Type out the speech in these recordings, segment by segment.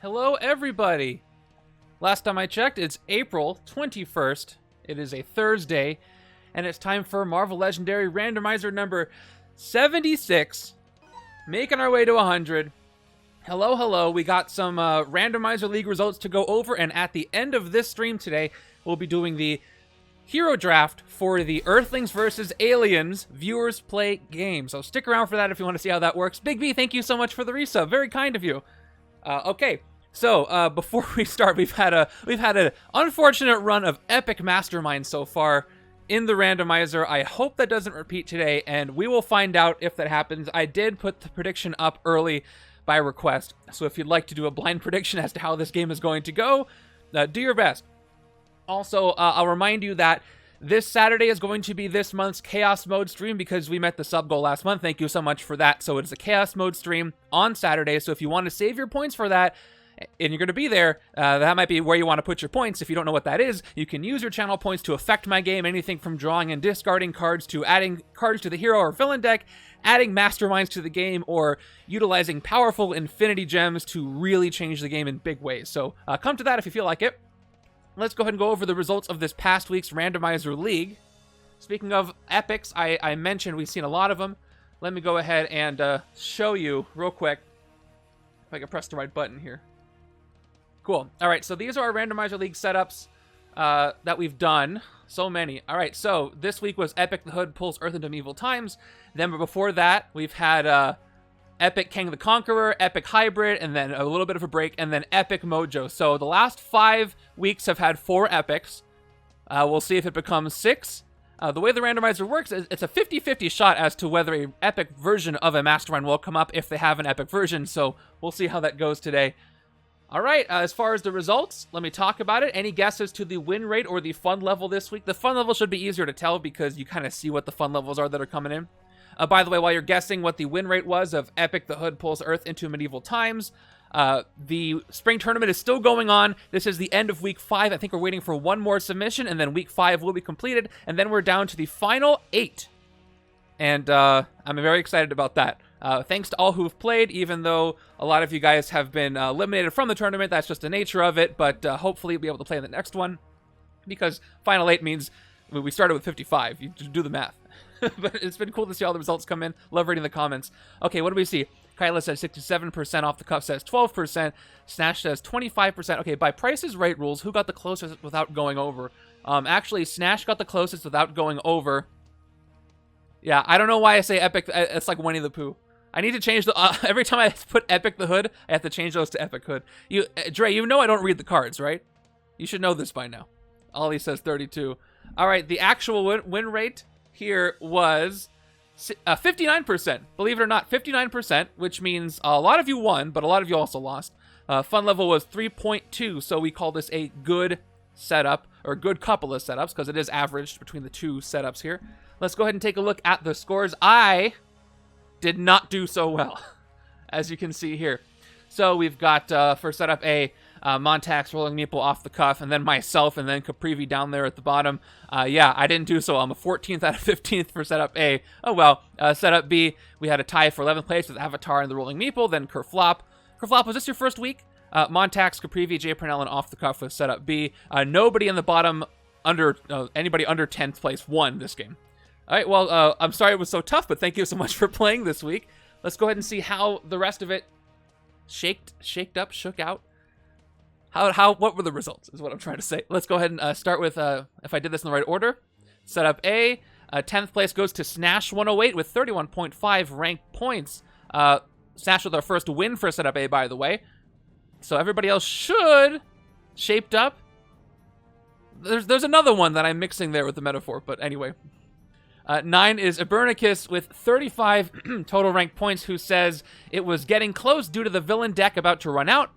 Hello, everybody. Last time I checked, it's April 21st. It is a Thursday, and it's time for Marvel Legendary Randomizer number 76. Making our way to 100. Hello, hello. We got some Randomizer League results to go over, and at the end of this stream today, we'll be doing the hero draft for the Earthlings versus Aliens Viewers Play game. So stick around for that if you want to see how that works. Big B, thank you so much for the resub. Very kind of you. Okay, so before we start, we've had an unfortunate run of epic Mastermind so far in the randomizer. I hope that doesn't repeat today, and we will find out if that happens. I did put the prediction up early by request, so if you'd like to do a blind prediction as to how this game is going to go, do your best. Also, I'll remind you that this Saturday is going to be this month's Chaos Mode stream because we met the sub goal last month. Thank you so much for that. So it's a Chaos Mode stream on Saturday. So if you want to save your points for that, and you're going to be there, that might be where you want to put your points. If you don't know what that is, you can use your channel points to affect my game. Anything from drawing and discarding cards to adding cards to the hero or villain deck, adding masterminds to the game, or utilizing powerful infinity gems to really change the game in big ways. So come to that if you feel like it. Let's go ahead and go over the results of this past week's Randomizer League. Speaking of epics, I mentioned we've seen a lot of them. Let me go ahead and show you real quick if I can press the right button here. Cool. All right, so these are our Randomizer League setups that we've done. So many. All right, so this week was Epic the Hood pulls Earth into Medieval Times. Then before that, we've had Epic Kang the Conqueror, Epic Hybrid, and then a little bit of a break, and then Epic Mojo. So the last 5 weeks have had 4 epics. We'll see if it becomes 6. The way the randomizer works is it's a 50-50 shot as to whether an epic version of a Mastermind will come up if they have an epic version, so we'll see how that goes today. All right, as far as the results, let me talk about it. Any guesses to the win rate or the fun level this week? The fun level should be easier to tell because you kind of see what the fun levels are that are coming in. By the way, while you're guessing what the win rate was of Epic the Hood pulls Earth into Medieval Times, the spring tournament is still going on. This is the end of week 5. I think we're waiting for one more submission, and then week 5 will be completed, and then we're down to the final 8. And I'm very excited about that. Thanks to all who've played, even though a lot of you guys have been eliminated from the tournament. That's just the nature of it, but hopefully you'll be able to play in the next one, because final 8 means we started with 55. You do the math. But it's been cool to see all the results come in. Love reading the comments. Okay, what do we see? Kyla says 67%, Off the Cuff says 12%, Snash says 25%. Okay, by Price is Right rules, who got the closest without going over? Actually, Snash got the closest without going over. Yeah, I don't know why I say Epic. It's like Winnie the Pooh. I need to change the... every time I put Epic the Hood, I have to change those to Epic Hood. Dre, you know I don't read the cards, right? You should know this by now. Ollie says 32. All right, the actual win rate here was 59%. Believe it or not, 59%, which means a lot of you won, but a lot of you also lost. Fun level was 3.2, so we call this a good setup, or good couple of setups, because it is averaged between the 2 setups here. Let's go ahead and take a look at the scores. I did not do so well, as you can see here. So we've got, for setup A, Montax, Rolling Meeple, Off the Cuff, and then myself, and then Caprivi down there at the bottom. Yeah, I didn't do so well. I'm a 14th out of 15th for setup A. Oh well. Setup B, we had a tie for 11th place with Avatar and the Rolling Meeple, then Kerflop. Kerflop, was this your first week? Montax, Caprivi, J. Purnell, and Off the Cuff with setup B. Nobody in the bottom, anybody under 10th place won this game. All right, well, I'm sorry it was so tough, but thank you so much for playing this week. Let's go ahead and see how the rest of it shook out. What were the results is what I'm trying to say. Let's go ahead and start with, if I did this in the right order, setup A. 10th place goes to Snash 108 with 31.5 ranked points. Snash with our first win for setup A, by the way. So everybody else should shaped up. There's another one that I'm mixing there with the metaphor, but anyway. 9 is Ebernicus with 35 total ranked points, who says it was getting close due to the villain deck about to run out,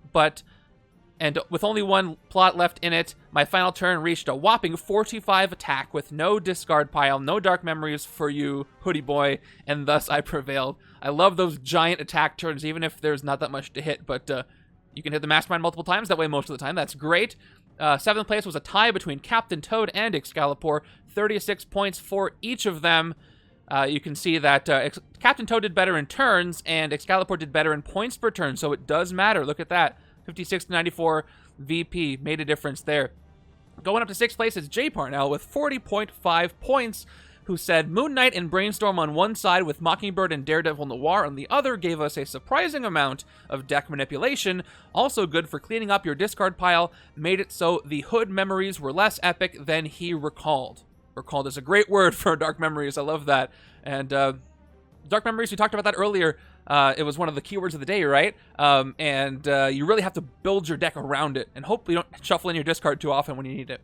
and with only 1 plot left in it, my final turn reached a whopping 45 attack with no discard pile, no dark memories for you, Hoodie Boy, and thus I prevailed. I love those giant attack turns, even if there's not that much to hit, but you can hit the Mastermind multiple times that way most of the time. That's great. 7th place was a tie between Captain Toad and Excalibur, 36 points for each of them. You can see that Captain Toad did better in turns, and Excalibur did better in points per turn, so it does matter. Look at that. 56 to 94 VP made a difference there. Going up to 6th place is Jay Parnell with 40.5 points, who said Moon Knight and Brainstorm on one side with Mockingbird and Daredevil Noir on the other gave us a surprising amount of deck manipulation, also good for cleaning up your discard pile, made it so the Hood memories were less epic than he recalled. Recalled is a great word for Dark Memories, I love that. And Dark Memories, we talked about that earlier, it was one of the keywords of the day, right? You really have to build your deck around it, and hope you don't shuffle in your discard too often when you need it.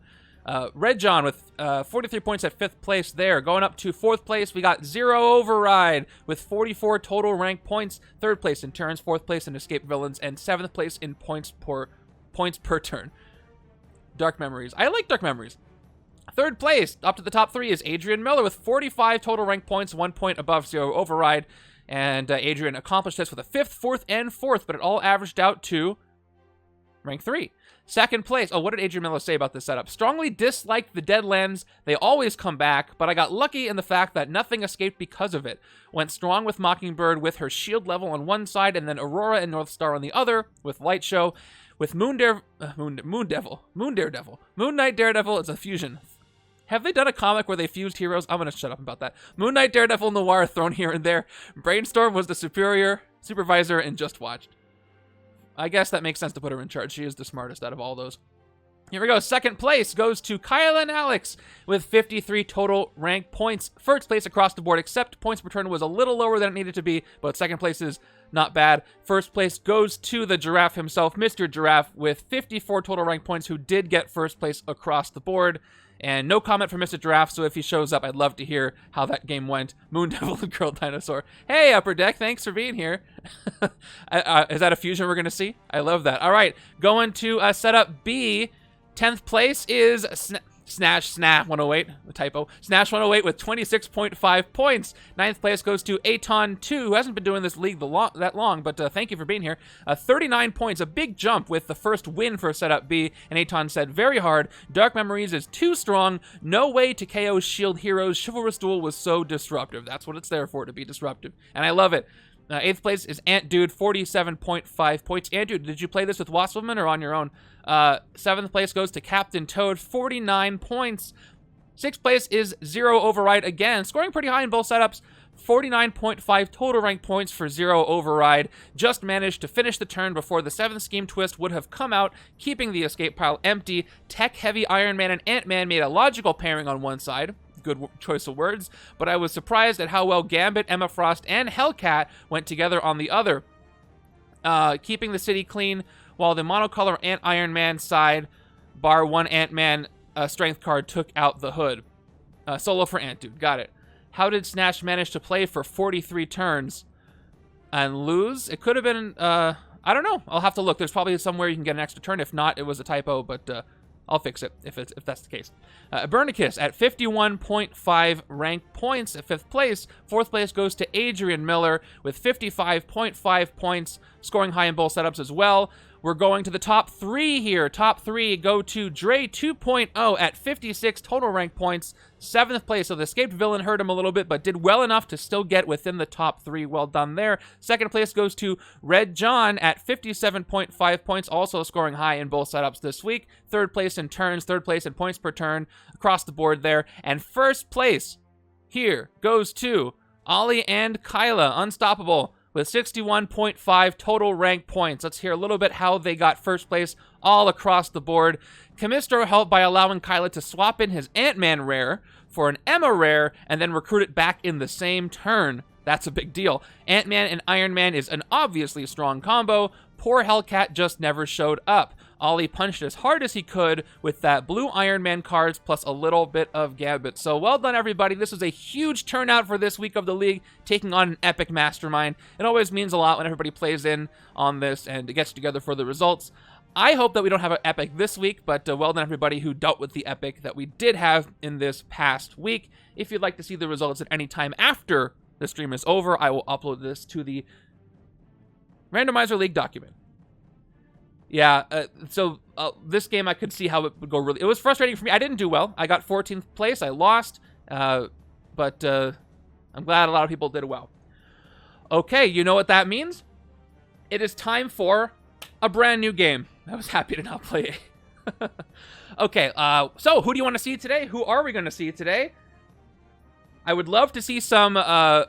Red John with 43 points at 5th place there. Going up to 4th place, we got Zero Override with 44 total rank points. 3rd place in turns, 4th place in Escape Villains, and 7th place in points per turn. Dark Memories. I like Dark Memories. 3rd place, up to the top 3, is Adrian Miller with 45 total rank points, 1 point above Zero Override. And Adrian accomplished this with a 5th, 4th, and 4th, but it all averaged out to rank 3. 2nd place. Oh, what did Adrian Miller say about this setup? Strongly disliked the Deadlands. They always come back, but I got lucky in the fact that nothing escaped because of it. Went strong with Mockingbird with her shield level on one side, and then Aurora and Northstar on the other with Light Show. With Moon Knight Daredevil, it's a fusion. Have they done a comic where they fused heroes? I'm going to shut up about that. Moon Knight, Daredevil, Noir thrown here and there. Brainstorm was the supervisor, and just watched. I guess that makes sense to put her in charge. She is the smartest out of all those. Here we go. 2nd place goes to Kyla and Alex with 53 total rank points. 1st place across the board, except points per turn was a little lower than it needed to be, but 2nd place is not bad. 1st place goes to the Giraffe himself, Mr. Giraffe, with 54 total rank points, who did get 1st place across the board. And no comment from Mr. Giraffe, so if he shows up, I'd love to hear how that game went. Moon Devil and Girl Dinosaur. Hey, Upper Deck, thanks for being here. Is that a fusion we're going to see? I love that. All right, going to setup B. 10th place is Snatch 108, a typo. Snatch 108 with 26.5 points. 9th place goes to Aton 2, who hasn't been doing this league that long, but thank you for being here. 39 points, a big jump with the first win for setup B. And Aton said, very hard. Dark Memories is too strong. No way to KO Shield Heroes. Chivalrous Duel was so disruptive. That's what it's there for, to be disruptive. And I love it. 8th place is Ant Dude, 47.5 points. Ant Dude, did you play this with Waspwoman or on your own? 7th place goes to Captain Toad, 49 points. 6th place is Zero Override again, scoring pretty high in both setups. 49.5 total rank points for Zero Override. Just managed to finish the turn before the 7th Scheme Twist would have come out, keeping the escape pile empty. Tech-heavy Iron Man and Ant-Man made a logical pairing on one side. Good choice of words, but I was surprised at how well Gambit, Emma Frost, and Hellcat went together on the other. Keeping the city clean, while the monocolor Iron Man side, bar one Ant-Man strength card, took out the Hood. Solo for Ant Dude, got it. How did Snatch manage to play for 43 turns and lose? It could have been, I don't know. I'll have to look. There's probably somewhere you can get an extra turn. If not, it was a typo, but I'll fix it if that's the case. Bernicus at 51.5 rank points at 5th place. 4th place goes to Adrian Miller with 55.5 points, scoring high in both setups as well. We're going to the top 3 here. Top 3 go to Dre 2.0 at 56 total rank points. 7th place, so the escaped villain hurt him a little bit, but did well enough to still get within the top 3. Well done there. 2nd place goes to Red John at 57.5 points, also scoring high in both setups this week. 3rd place in turns, 3rd place in points per turn, across the board there. And 1st place here goes to Ollie and Kyla, Unstoppable, with 61.5 total rank points. Let's hear a little bit how they got 1st place all across the board. Camistro helped by allowing Kyla to swap in his Ant-Man rare for an Emma rare and then recruit it back in the same turn. That's a big deal. Ant-Man and Iron Man is an obviously strong combo. Poor Hellcat just never showed up. Ollie punched as hard as he could with that blue Iron Man cards plus a little bit of Gambit. So well done, everybody. This was a huge turnout for this week of the league, taking on an epic mastermind. It always means a lot when everybody plays in on this and gets together for the results. I hope that we don't have an epic this week, but well done, everybody who dealt with the epic that we did have in this past week. If you'd like to see the results at any time after the stream is over, I will upload this to the Randomizer League document. Yeah, so this game I could see how it would go really... It was frustrating for me. I didn't do well. I got 14th place. I lost, but I'm glad a lot of people did well. Okay, you know what that means? It is time for a brand new game. I was happy to not play it. Okay, so who do you want to see today? Who are we going to see today? I would love to see some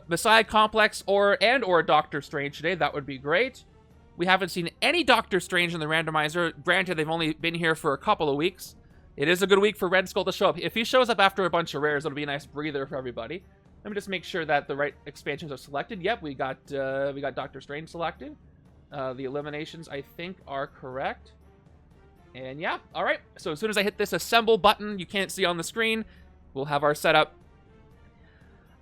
Messiah Complex or Doctor Strange today. That would be great. We haven't seen any Doctor Strange in the randomizer. Granted, they've only been here for a couple of weeks. It is a good week for Red Skull to show up. If he shows up after a bunch of rares, it'll be a nice breather for everybody. Let me just make sure that the right expansions are selected. Yep, we got Doctor Strange selected. The eliminations, I think, are correct. And yeah, all right. So as soon as I hit this assemble button, you can't see on the screen, we'll have our setup.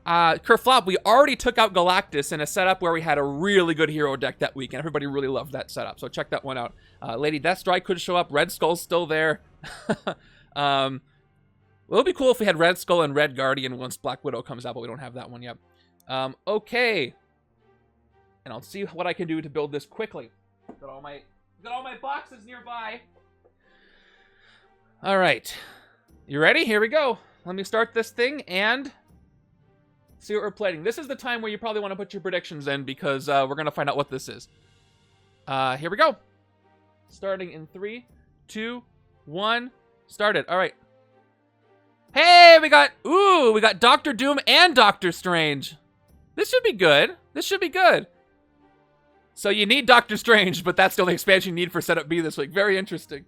Kerflop, we already took out Galactus in a setup where we had a really good hero deck that week, and everybody really loved that setup. So check that one out. Lady Deathstrike could show up. Red Skull's still there. Well, it'll be cool if we had Red Skull and Red Guardian once Black Widow comes out, but we don't have that one yet. Okay. And I'll see what I can do to build this quickly. Got all my boxes nearby. All right. You ready? Here we go. Let me start this thing and see what we're playing. This is the time where you probably want to put your predictions in because we're going to find out what this is. Here we go. Starting in 3, 2, 1. Started. All right. Hey, we got Doctor Doom and Doctor Strange. This should be good. This should be good. So you need Doctor Strange, but that's the only expansion you need for Setup B this week. Very interesting.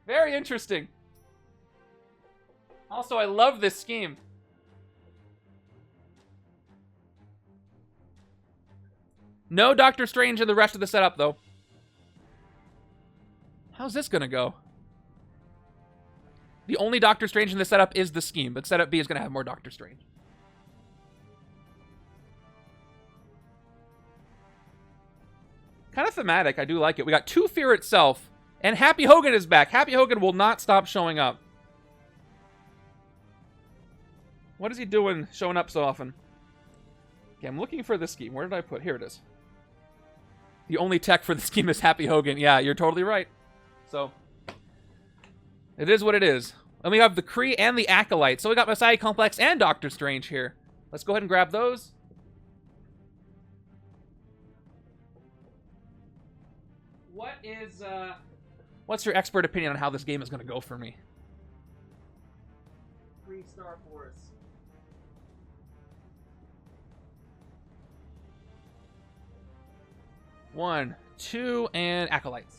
Very interesting. Also, I love this scheme. No Doctor Strange in the rest of the setup, though. How's this gonna go? The only Doctor Strange in the setup is the scheme, but Setup B is gonna have more Doctor Strange. Kind of thematic. I do like it. We got 2 Fear Itself, and Happy Hogan is back. Happy Hogan will not stop showing up. What is he doing showing up so often? Okay, I'm looking for this scheme. Where did I put? Here it is. The only tech for the scheme is Happy Hogan. Yeah, you're totally right. So, it is what it is. And we have the Kree and the Acolyte. So we got Messiah Complex and Doctor Strange here. Let's go ahead and grab those. What's your expert opinion on how this game is going to go for me? 3-star Force. One, 2, and Acolytes.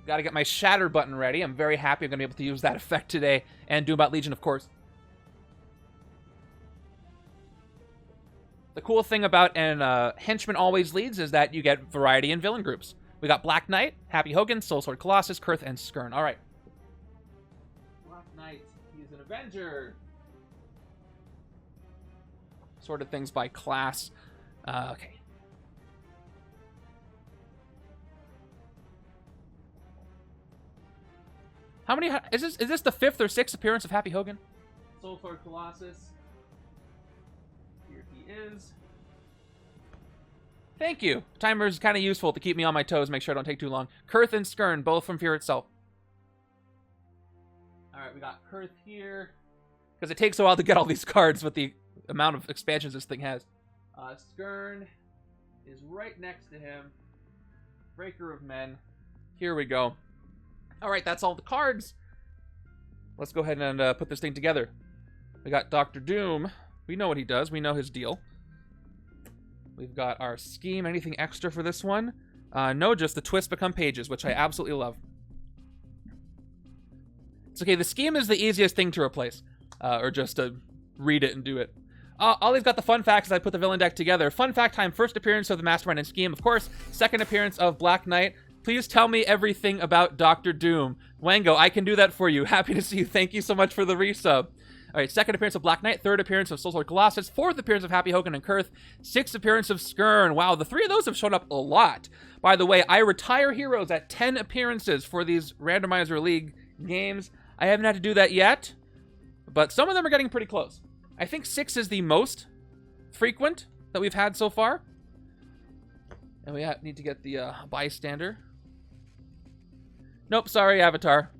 Got to get my Shatter button ready. I'm very happy I'm going to be able to use that effect today. And Doombot Legion, of course. The cool thing about an Henchman Always Leads is that you get variety in villain groups. We got Black Knight, Happy Hogan, Soul Sword Colossus, Kurth, and Skirn. All right. Black Knight, he's an Avenger. Sorted things by class. Okay. How many... Is this the 5th or 6th appearance of Happy Hogan? Soul Sword Colossus. Here he is. Thank you. Timer is kind of useful to keep me on my toes, make sure I don't take too long. Kurth and Skirn, both from Fear Itself. Alright, we got Kurth here. Because it takes a while to get all these cards with the amount of expansions this thing has. Skirn is right next to him. Breaker of Men. Here we go. Alright, that's all the cards. Let's go ahead and put this thing together. We got Doctor Doom. We know what he does. We know his deal. We've got our scheme. Anything extra for this one? No, just the twists become pages, which I absolutely love. It's okay. The scheme is the easiest thing to replace. Or just to read it and do it. Ollie's got the fun facts as I put the villain deck together. Fun fact time. First appearance of the Mastermind and Scheme, of course. Second appearance of Black Knight. Please tell me everything about Doctor Doom. Wango, I can do that for you. Happy to see you. Thank you so much for the resub. Alright, second appearance of Black Knight, third appearance of Soul Sword Colossus, fourth appearance of Happy Hogan and Kurth, sixth appearance of Skirn. Wow, the 3 of those have shown up a lot. By the way, I retire heroes at 10 appearances for these Randomizer League games. I haven't had to do that yet, but some of them are getting pretty close. I think 6 is the most frequent that we've had so far. And we need to get the bystander. Nope, sorry, Avatar.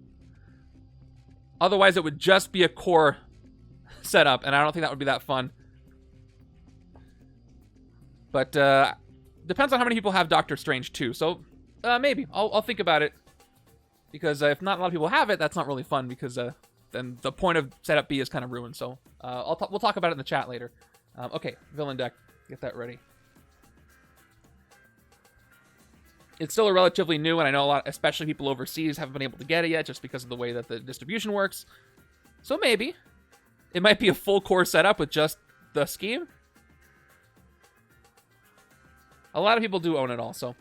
Otherwise, it would just be a core setup, and I don't think that would be that fun. But depends on how many people have Doctor Strange too. So maybe I'll think about it, because if not a lot of people have it, that's not really fun, because then the point of setup B is kind of ruined. So we'll talk about it in the chat later. Okay, villain deck, get that ready. It's still a relatively new, and I know a lot, especially people overseas, haven't been able to get it yet just because of the way that the distribution works. So maybe it might be a full core setup with just the scheme. A lot of people do own it also.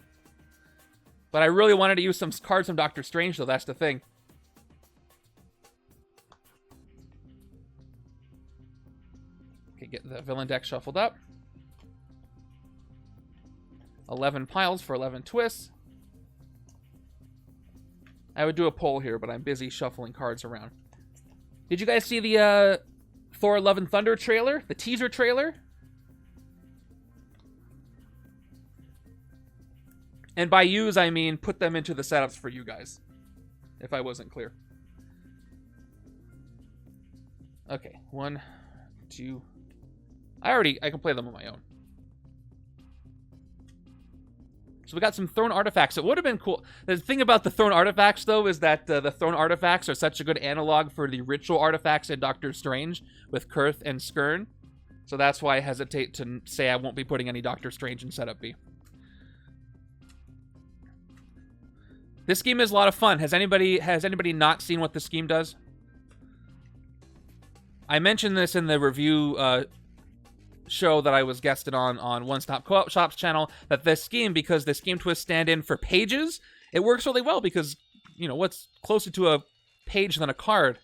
But I really wanted to use some cards from Doctor Strange, though. That's the thing. Okay, get the villain deck shuffled up. 11 piles for 11 twists. I would do a poll here, but I'm busy shuffling cards around. Did you guys see the Thor Love and Thunder trailer? The teaser trailer? And by use, I mean put them into the setups for you guys, if I wasn't clear. Okay, 1, 2. I can play them on my own. So we got some thrown artifacts. It would have been cool. The thing about the thrown artifacts, though, is that the thrown artifacts are such a good analog for the ritual artifacts in Doctor Strange with Kurth and Skirn. So that's why I hesitate to say I won't be putting any Doctor Strange in setup B. This scheme is a lot of fun. Has anybody not seen what the scheme does? I mentioned this in the review show that I was guested on One Stop Co-op Shop's channel, that this scheme, because the scheme twists stand in for pages, it works really well because, you know, what's closer to a page than a card?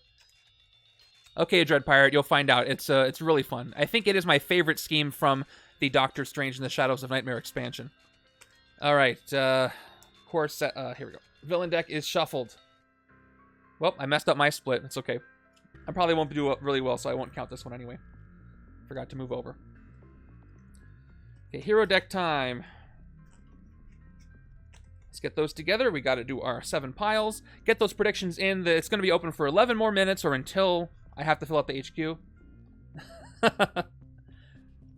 Okay, Dread Pirate, you'll find out. It's really fun. I think it is my favorite scheme from the Doctor Strange in the Shadows of Nightmare expansion. All right, core set. Here we go. Villain deck is shuffled. Well, I messed up my split. It's okay. I probably won't do really well, so I won't count this one anyway. Forgot to move over. Okay, hero deck time. Let's get those together. We got to do our 7 piles. Get those predictions in. It's going to be open for 11 more minutes, or until I have to fill out the HQ.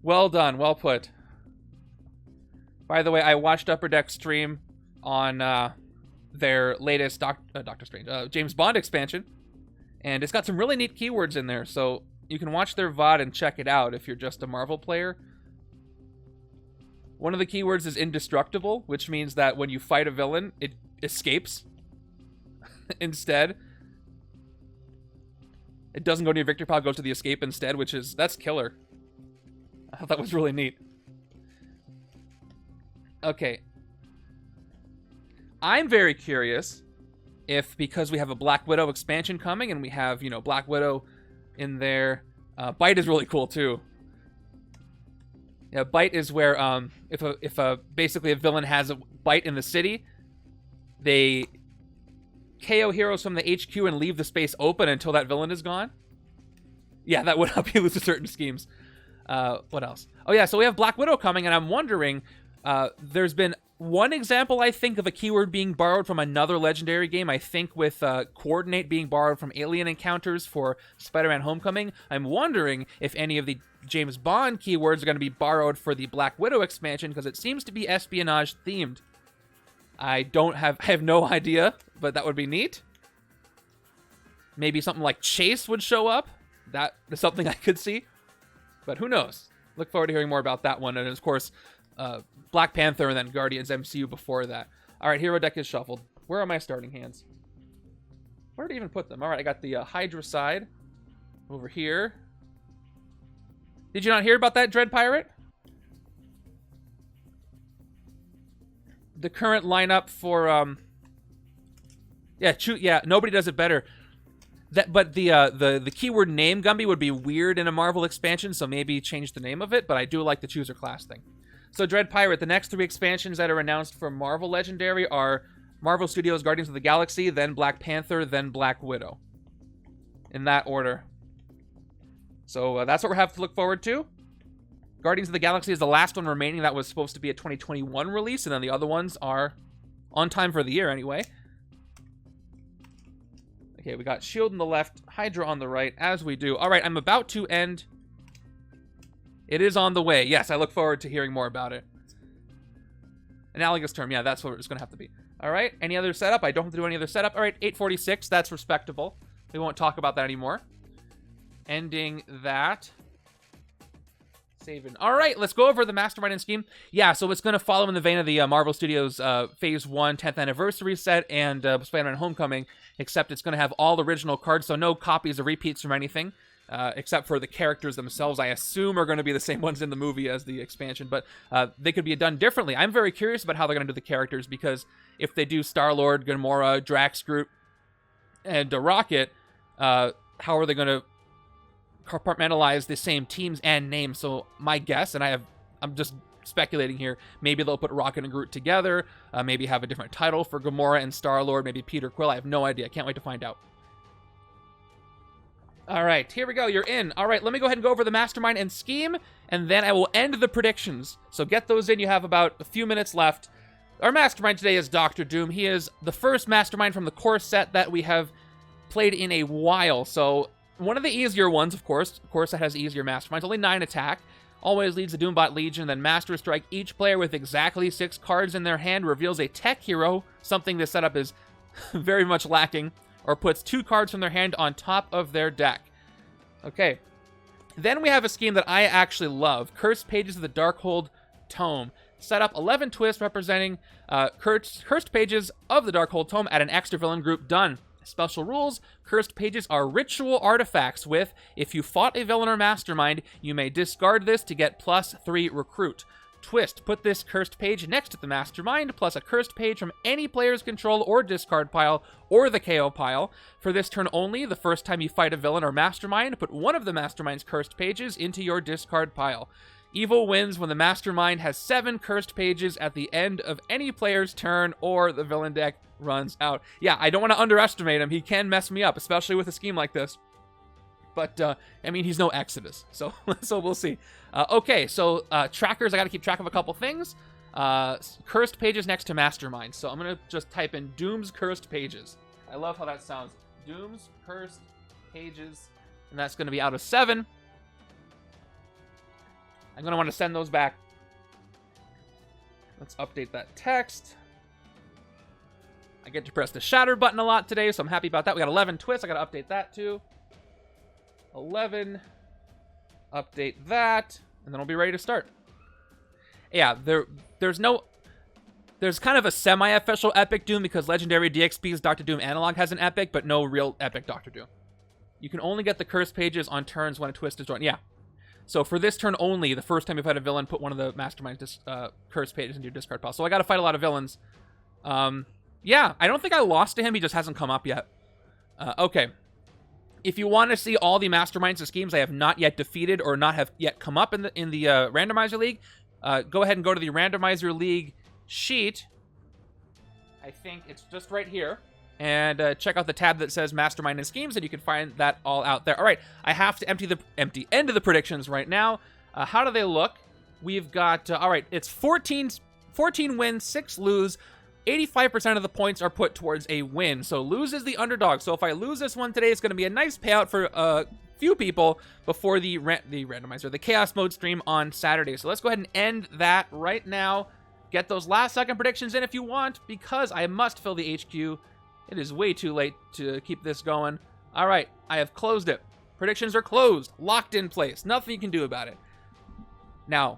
Well done. Well put. By the way, I watched Upper Deck stream on their latest Doctor Strange, James Bond expansion, and it's got some really neat keywords in there, so you can watch their VOD and check it out if you're just a Marvel player. One of the keywords is indestructible, which means that when you fight a villain, it escapes instead. It doesn't go to your victory pile, it goes to the escape instead, that's killer. I thought that was really neat. Okay. I'm very curious if, because we have a Black Widow expansion coming and we have, you know, Black Widow in there. Bite is really cool too. Yeah, Bite is where if basically a villain has a bite in the city, they KO heroes from the HQ and leave the space open until that villain is gone. Yeah, that would help you lose to certain schemes. What else? Oh yeah, so we have Black Widow coming, and I'm wondering, there's been one example, I think, of a keyword being borrowed from another legendary game. I think with Coordinate being borrowed from Alien Encounters for Spider-Man Homecoming. I'm wondering if any of the James Bond keywords are going to be borrowed for the Black Widow expansion, because it seems to be espionage themed. I have no idea, but that would be neat. Maybe something like Chase would show up. That is something I could see, but who knows? Look forward to hearing more about that one, and of course, Black Panther and then Guardians MCU before that. All right, hero deck is shuffled. Where are my starting hands? Where did I even put them? All right, I got the Hydra side over here. Did you not hear about that, Dread Pirate? The current lineup for yeah, nobody does it better. But the keyword name, Gumby, would be weird in a Marvel expansion, so maybe change the name of it, but I do like the chooser class thing. So Dread Pirate, the next 3 expansions that are announced for Marvel Legendary are Marvel Studios Guardians of the Galaxy, then Black Panther, then Black Widow. In that order. So that's what we have to look forward to. Guardians of the Galaxy is the last one remaining that was supposed to be a 2021 release, and then the other ones are on time for the year anyway. Okay, we got Shield on the left, Hydra on the right, as we do. All right, I'm about to end It is on the way. Yes, I look forward to hearing more about it. Analogous term. Yeah, that's what it's going to have to be. All right. Any other setup? I don't have to do any other setup. All right, 846. That's respectable. We won't talk about that anymore. Ending that. Saving. All right, let's go over the Mastermind and Scheme. Yeah, so it's going to follow in the vein of the Marvel Studios Phase 1 10th Anniversary set and Spider-Man Homecoming, except it's going to have all original cards, so no copies or repeats from anything, except for the characters themselves, I assume are going to be the same ones in the movie as the expansion, but they could be done differently. I'm very curious about how they're going to do the characters, because if they do Star-Lord, Gamora, Drax, Groot, and Rocket, how are they going to compartmentalize the same teams and names? So my guess, and I'm just speculating here, maybe they'll put Rocket and Groot together, maybe have a different title for Gamora and Star-Lord, maybe Peter Quill. I have no idea. Can't wait to find out. All right, here we go. You're in. All right, let me go ahead and go over the Mastermind and Scheme, and then I will end the predictions. So get those in. You have about a few minutes left. Our Mastermind today is Dr. Doom. He is the first Mastermind from the core set that we have played in a while, so one of the easier ones, of course. Of course, that has easier Masterminds. Only 9 attack. Always leads the Doombot Legion. Then Master Strike. Each player with exactly 6 cards in their hand reveals a tech hero, something this setup is very much lacking, or puts 2 cards from their hand on top of their deck. Okay. Then we have a scheme that I actually love. Cursed Pages of the Darkhold Tome. Set up 11 twists representing cursed pages of the Darkhold Tome at an extra villain group. Done. Special rules. Cursed pages are ritual artifacts with, if you fought a villain or mastermind, you may discard this to get +3 recruit. Twist. Put this cursed page next to the mastermind, plus a cursed page from any player's control or discard pile, or the KO pile. For this turn only, the first time you fight a villain or mastermind, put one of the mastermind's cursed pages into your discard pile. Evil wins when the mastermind has 7 cursed pages at the end of any player's turn or the villain deck runs out. Yeah, I don't want to underestimate him. He can mess me up, especially with a scheme like this. But, I mean, he's no Exodus, so we'll see. Okay, so trackers, I got to keep track of a couple things. Cursed pages next to Mastermind. So I'm going to just type in Doom's Cursed Pages. I love how that sounds. Doom's Cursed Pages. And that's going to be out of 7. I'm going to want to send those back. Let's update that text. I get to press the shatter button a lot today, so I'm happy about that. We got 11 twists. I got to update that too. 11. Update that. And then we'll be ready to start. Yeah, there's kind of a semi-official Epic Doom because Legendary DXP's Dr. Doom Analog has an Epic, but no real Epic Dr. Doom. You can only get the cursed pages on turns when a twist is drawn. Yeah. So for this turn only, the first time you've had a villain, put one of the Mastermind cursed pages into your discard pile. So I got to fight a lot of villains. Yeah, I don't think I lost to him. He just hasn't come up yet. Okay. If you want to see all the Masterminds and schemes I have not yet defeated or not have yet come up in the Randomizer League, go ahead and go to the Randomizer League sheet. I think it's just right here. And check out the tab that says Mastermind and Schemes, and you can find that all out there. All right, I have to empty end of the predictions right now. How do they look? We've got, all right, it's 14 wins, 6 lose. 85% of the points are put towards a win. So lose is the underdog. So if I lose this one today, it's going to be a nice payout for a few people before the randomizer, the Chaos Mode stream on Saturday. So let's go ahead and end that right now. Get those last second predictions in if you want, because I must fill the HQ. It is way too late to keep this going. All right, I have closed it. Predictions are closed, locked in place. Nothing you can do about it. Now,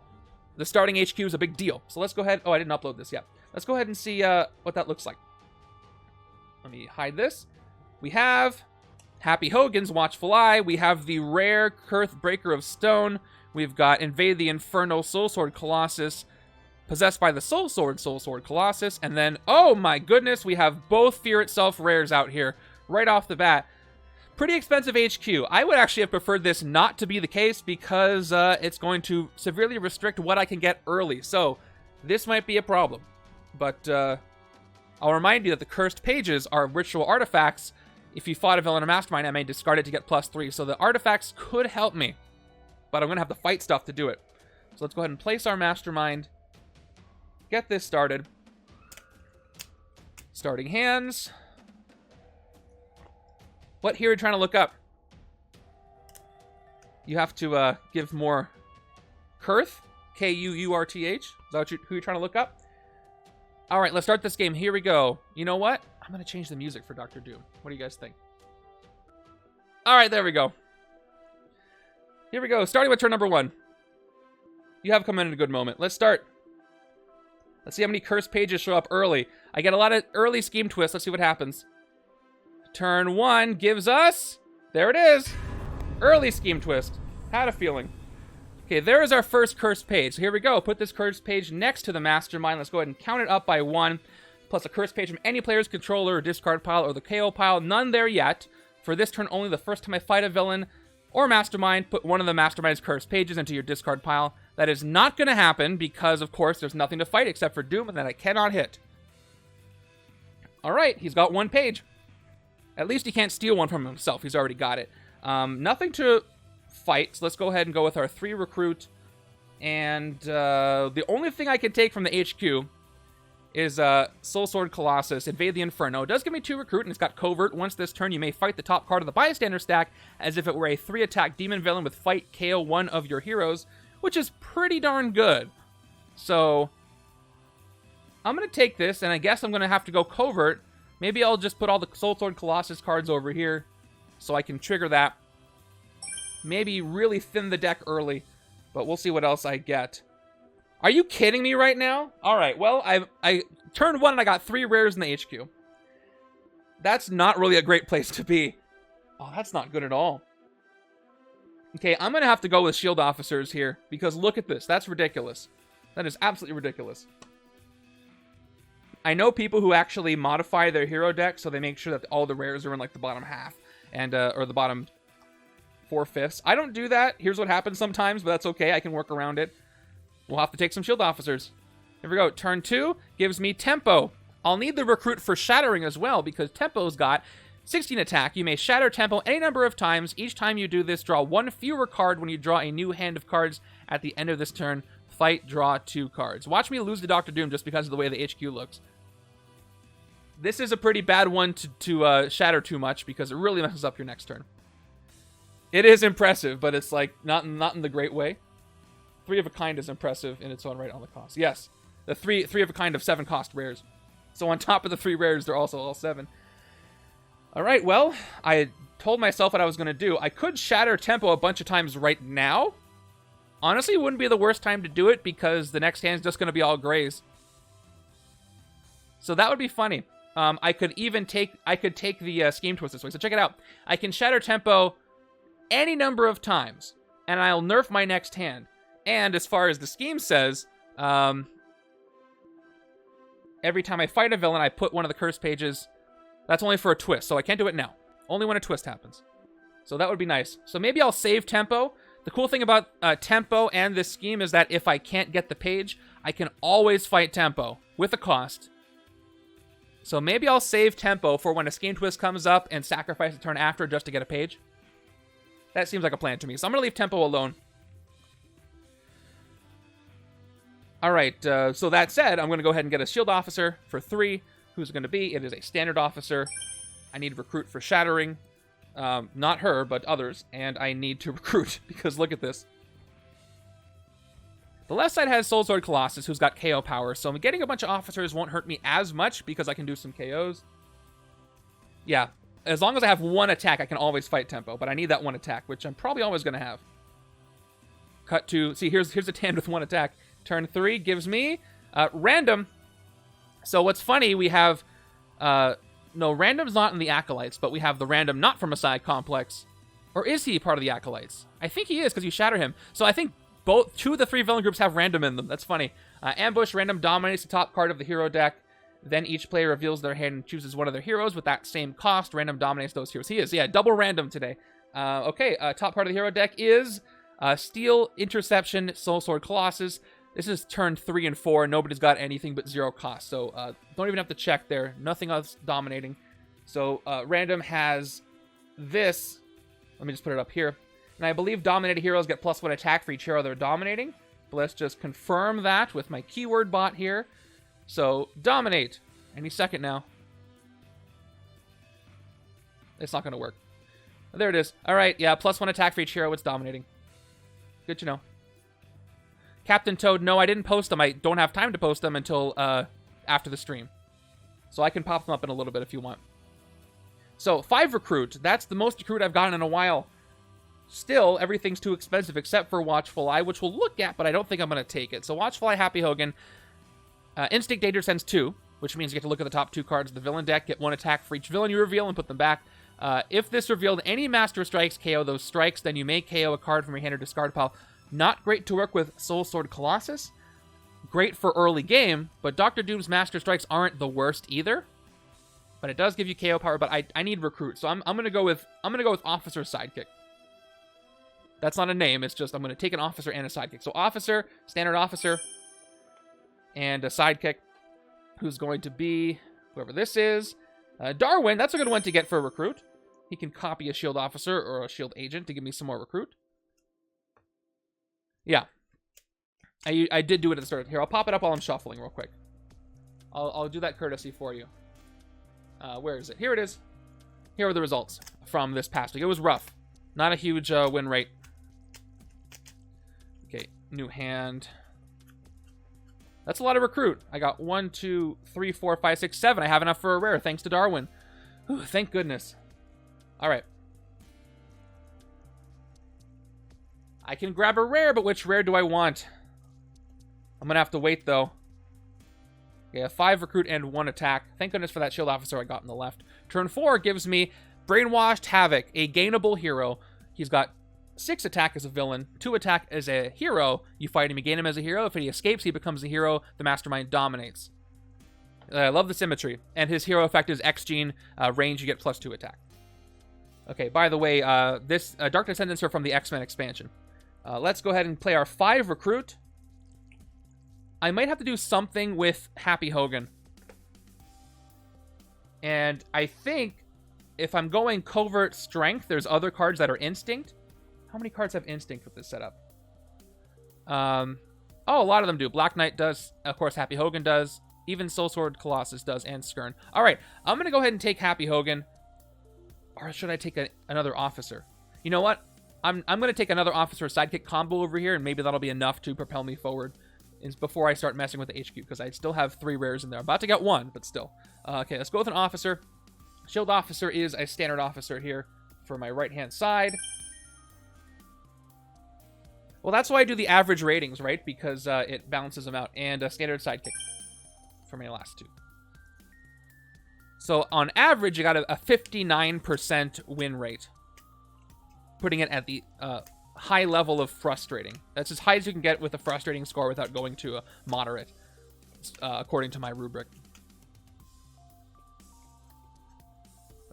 the starting HQ is a big deal. So let's go ahead. Oh, I didn't upload this yet. Let's go ahead and see what that looks like. Let me hide this. We have Happy Hogan's Watchful Eye. We have the rare Kurth Breaker of Stone. We've got Invade the Inferno Soul Sword Colossus. Possessed by the Soul Sword Colossus. And then, oh my goodness, we have both Fear Itself rares out here right off the bat. Pretty expensive HQ. I would actually have preferred this not to be the case because it's going to severely restrict what I can get early. So this might be a problem. But I'll remind you that the cursed pages are ritual artifacts. If you fought a villain or mastermind, I may discard it to get +3. So the artifacts could help me. But I'm going to have to fight stuff to do it. So let's go ahead and place our mastermind. Get this started. Starting hands. What hero are you trying to look up? You have to give more Kurth, Kurth. Is that who you're trying to look up? All right, let's start this game. Here we go. You know what? I'm going to change the music for Dr. Doom. What do you guys think? All right, there we go. Here we go. Starting with turn number 1. You have come in at a good moment. Let's start. Let's see how many cursed pages show up early. I get a lot of early scheme twists. Let's see what happens. Turn 1 gives us... There it is. Early scheme twist. Had a feeling. Okay, there is our first cursed page. So here we go. Put this cursed page next to the Mastermind. Let's go ahead and count it up by 1. Plus a cursed page from any player's controller or discard pile or the KO pile. None there yet. For this turn only, the first time I fight a villain or Mastermind, put one of the Mastermind's cursed pages into your discard pile. That is not going to happen because, of course, there's nothing to fight except for Doom and that I cannot hit. Alright, he's got 1 page. At least he can't steal one from himself. He's already got it. Nothing to fight, so let's go ahead and go with our 3 recruit. And the only thing I can take from the HQ is Soul Sword Colossus, Invade the Inferno. It does give me 2 recruit, and it's got Covert. Once this turn, you may fight the top card of the Bystander stack as if it were a 3-attack demon villain with fight KO one of your heroes, which is pretty darn good. So I'm going to take this, and I guess I'm going to have to go Covert. Maybe I'll just put all the Soul Sword Colossus cards over here so I can trigger that. Maybe really thin the deck early, but we'll see what else I get. Are you kidding me right now? All right, well, I turned 1 and I got 3 rares in the HQ. That's not really a great place to be. Oh, that's not good at all. Okay, I'm going to have to go with Shield Officers here because look at this. That's ridiculous. That is absolutely ridiculous. I know people who actually modify their hero deck so they make sure that all the rares are in like the bottom half and or the bottom 4/5. I don't do that. Here's what happens sometimes, but that's okay. I can work around it. We'll have to take some Shield Officers. Here we go. Turn 2 gives me Tempo. I'll need the recruit for Shattering as well because Tempo's got 16 attack. You may shatter Tempo any number of times. Each time you do this, draw 1 fewer card when you draw a new hand of cards at the end of this turn. Fight, draw 2 cards. Watch me lose the Dr. Doom just because of the way the HQ looks. This is a pretty bad one to shatter too much because it really messes up your next turn. It is impressive, but it's like not in the great way. 3 of a kind is impressive in its own right on the cost. Yes, the 3 of a kind of 7 cost rares. So on top of the 3 rares, they're also all 7. All right, well, I told myself what I was going to do. I could shatter Tempo a bunch of times right now. Honestly, it wouldn't be the worst time to do it because the next hand's just going to be all grays. So that would be funny. I could take the Scheme Twist this way. So check it out. I can shatter Tempo any number of times, and I'll nerf my next hand. And as far as the scheme says, every time I fight a villain, I put one of the curse pages. That's only for a twist, so I can't do it now. Only when a twist happens. So that would be nice. So maybe I'll save Tempo. The cool thing about Tempo and this scheme is that if I can't get the page, I can always fight Tempo with a cost. So maybe I'll save Tempo for when a scheme twist comes up and sacrifice a turn after just to get a page. That seems like a plan to me. So I'm going to leave Tempo alone. Alright, so that said, I'm going to go ahead and get a Shield Officer for 3. Who's it going to be? It is a Standard Officer. I need to recruit for Shattering. Not her, but others. And I need to recruit, because look at this. The left side has Soul Sword Colossus, who's got KO power, so getting a bunch of officers won't hurt me as much, because I can do some KOs. Yeah, as long as I have 1 attack, I can always fight Tempo, but I need that 1 attack, which I'm probably always going to have. Cut to, see, here's a Tand with 1 attack. Turn 3 gives me Random. So what's funny, we have, no, Random's not in the Acolytes, but we have the Random not from Messiah Complex. Or is he part of the Acolytes? I think he is, because you shatter him. So I think 2 of the 3 villain groups have Random in them. That's funny. Ambush, Random dominates the top card of the hero deck. Then each player reveals their hand and chooses one of their heroes with that same cost. Random dominates those heroes. He is, yeah, double Random today. Okay, top part of the hero deck is Steel, Interception, Soul Sword Colossus. This is turn 3 and 4. Nobody's got anything but 0 cost. So don't even have to check there. Nothing else dominating. So Random has this. Let me just put it up here. And I believe dominated heroes get +1 attack for each hero they're dominating. But let's just confirm that with my keyword bot here. So dominate. Any second now. It's not going to work. There it is. All right. Yeah, +1 attack for each hero it's dominating. Good to know. Captain Toad, no, I didn't post them. I don't have time to post them until after the stream. So I can pop them up in a little bit if you want. So 5 recruit. That's the most recruit I've gotten in a while. Still, everything's too expensive except for Watchful Eye, which we'll look at, but I don't think I'm going to take it. So Watchful Eye, Happy Hogan. Instinct Danger sends 2, which means you get to look at the top 2 cards of the villain deck, get 1 attack for each villain you reveal, and put them back. If this revealed any Master Strikes, KO those strikes, then you may KO a card from your hand or discard pile. Not great to work with Soul Sword Colossus. Great for early game, but Dr. Doom's Master Strikes aren't the worst either. But it does give you KO power, but I need Recruit, so I'm gonna go with Officer Sidekick. That's not a name, it's just I'm gonna take an Officer and a Sidekick. So Officer, Standard Officer, and a Sidekick, who's going to be whoever this is. Darwin, that's a good one to get for a Recruit. He can copy a Shield Officer or a Shield Agent to give me some more Recruit. Yeah. I did do it at the start. Here, I'll pop it up while I'm shuffling real quick. I'll do that courtesy for you. Where is it? Here it is. Here are the results from this past week. It was rough. Not a huge win rate. Okay, new hand. That's a lot of Recruit. I got 1, 2, 3, 4, 5, 6, 7. I have enough for a rare, thanks to Darwin. Whew, thank goodness. All right. I can grab a rare, but which rare do I want? I'm going to have to wait, though. Okay, a 5 Recruit and 1 attack. Thank goodness for that Shield Officer I got on the left. Turn 4 gives me Brainwashed Havoc, a gainable hero. He's got 6 attack as a villain, 2 attack as a hero. You fight him, you gain him as a hero. If he escapes, he becomes a hero. The Mastermind dominates. I love the symmetry. And his hero effect is X-Gene. Range, you get +2 attack. Okay, by the way, this Dark Descendants are from the X-Men expansion. Let's go ahead and play our 5 Recruit. I might have to do something with Happy Hogan. And I think if I'm going Covert Strength, there's other cards that are Instinct. How many cards have Instinct with this setup? Oh, a lot of them do. Black Knight does. Of course, Happy Hogan does. Even Soul Sword Colossus does, and Skirn. All right, I'm going to go ahead and take Happy Hogan. Or should I take another Officer? You know what? I'm going to take another Officer Sidekick combo over here, and maybe that'll be enough to propel me forward before I start messing with the HQ, because I still have 3 rares in there. I'm about to get 1, but still. Okay, let's go with an Officer. Shield Officer is a Standard Officer here for my right-hand side. Well, that's why I do the average ratings, right? Because it balances them out. And a Standard Sidekick for my last 2. So, on average, you got a 59% win rate. Putting it at the high level of frustrating. That's as high as you can get with a frustrating score without going to a moderate, according to my rubric.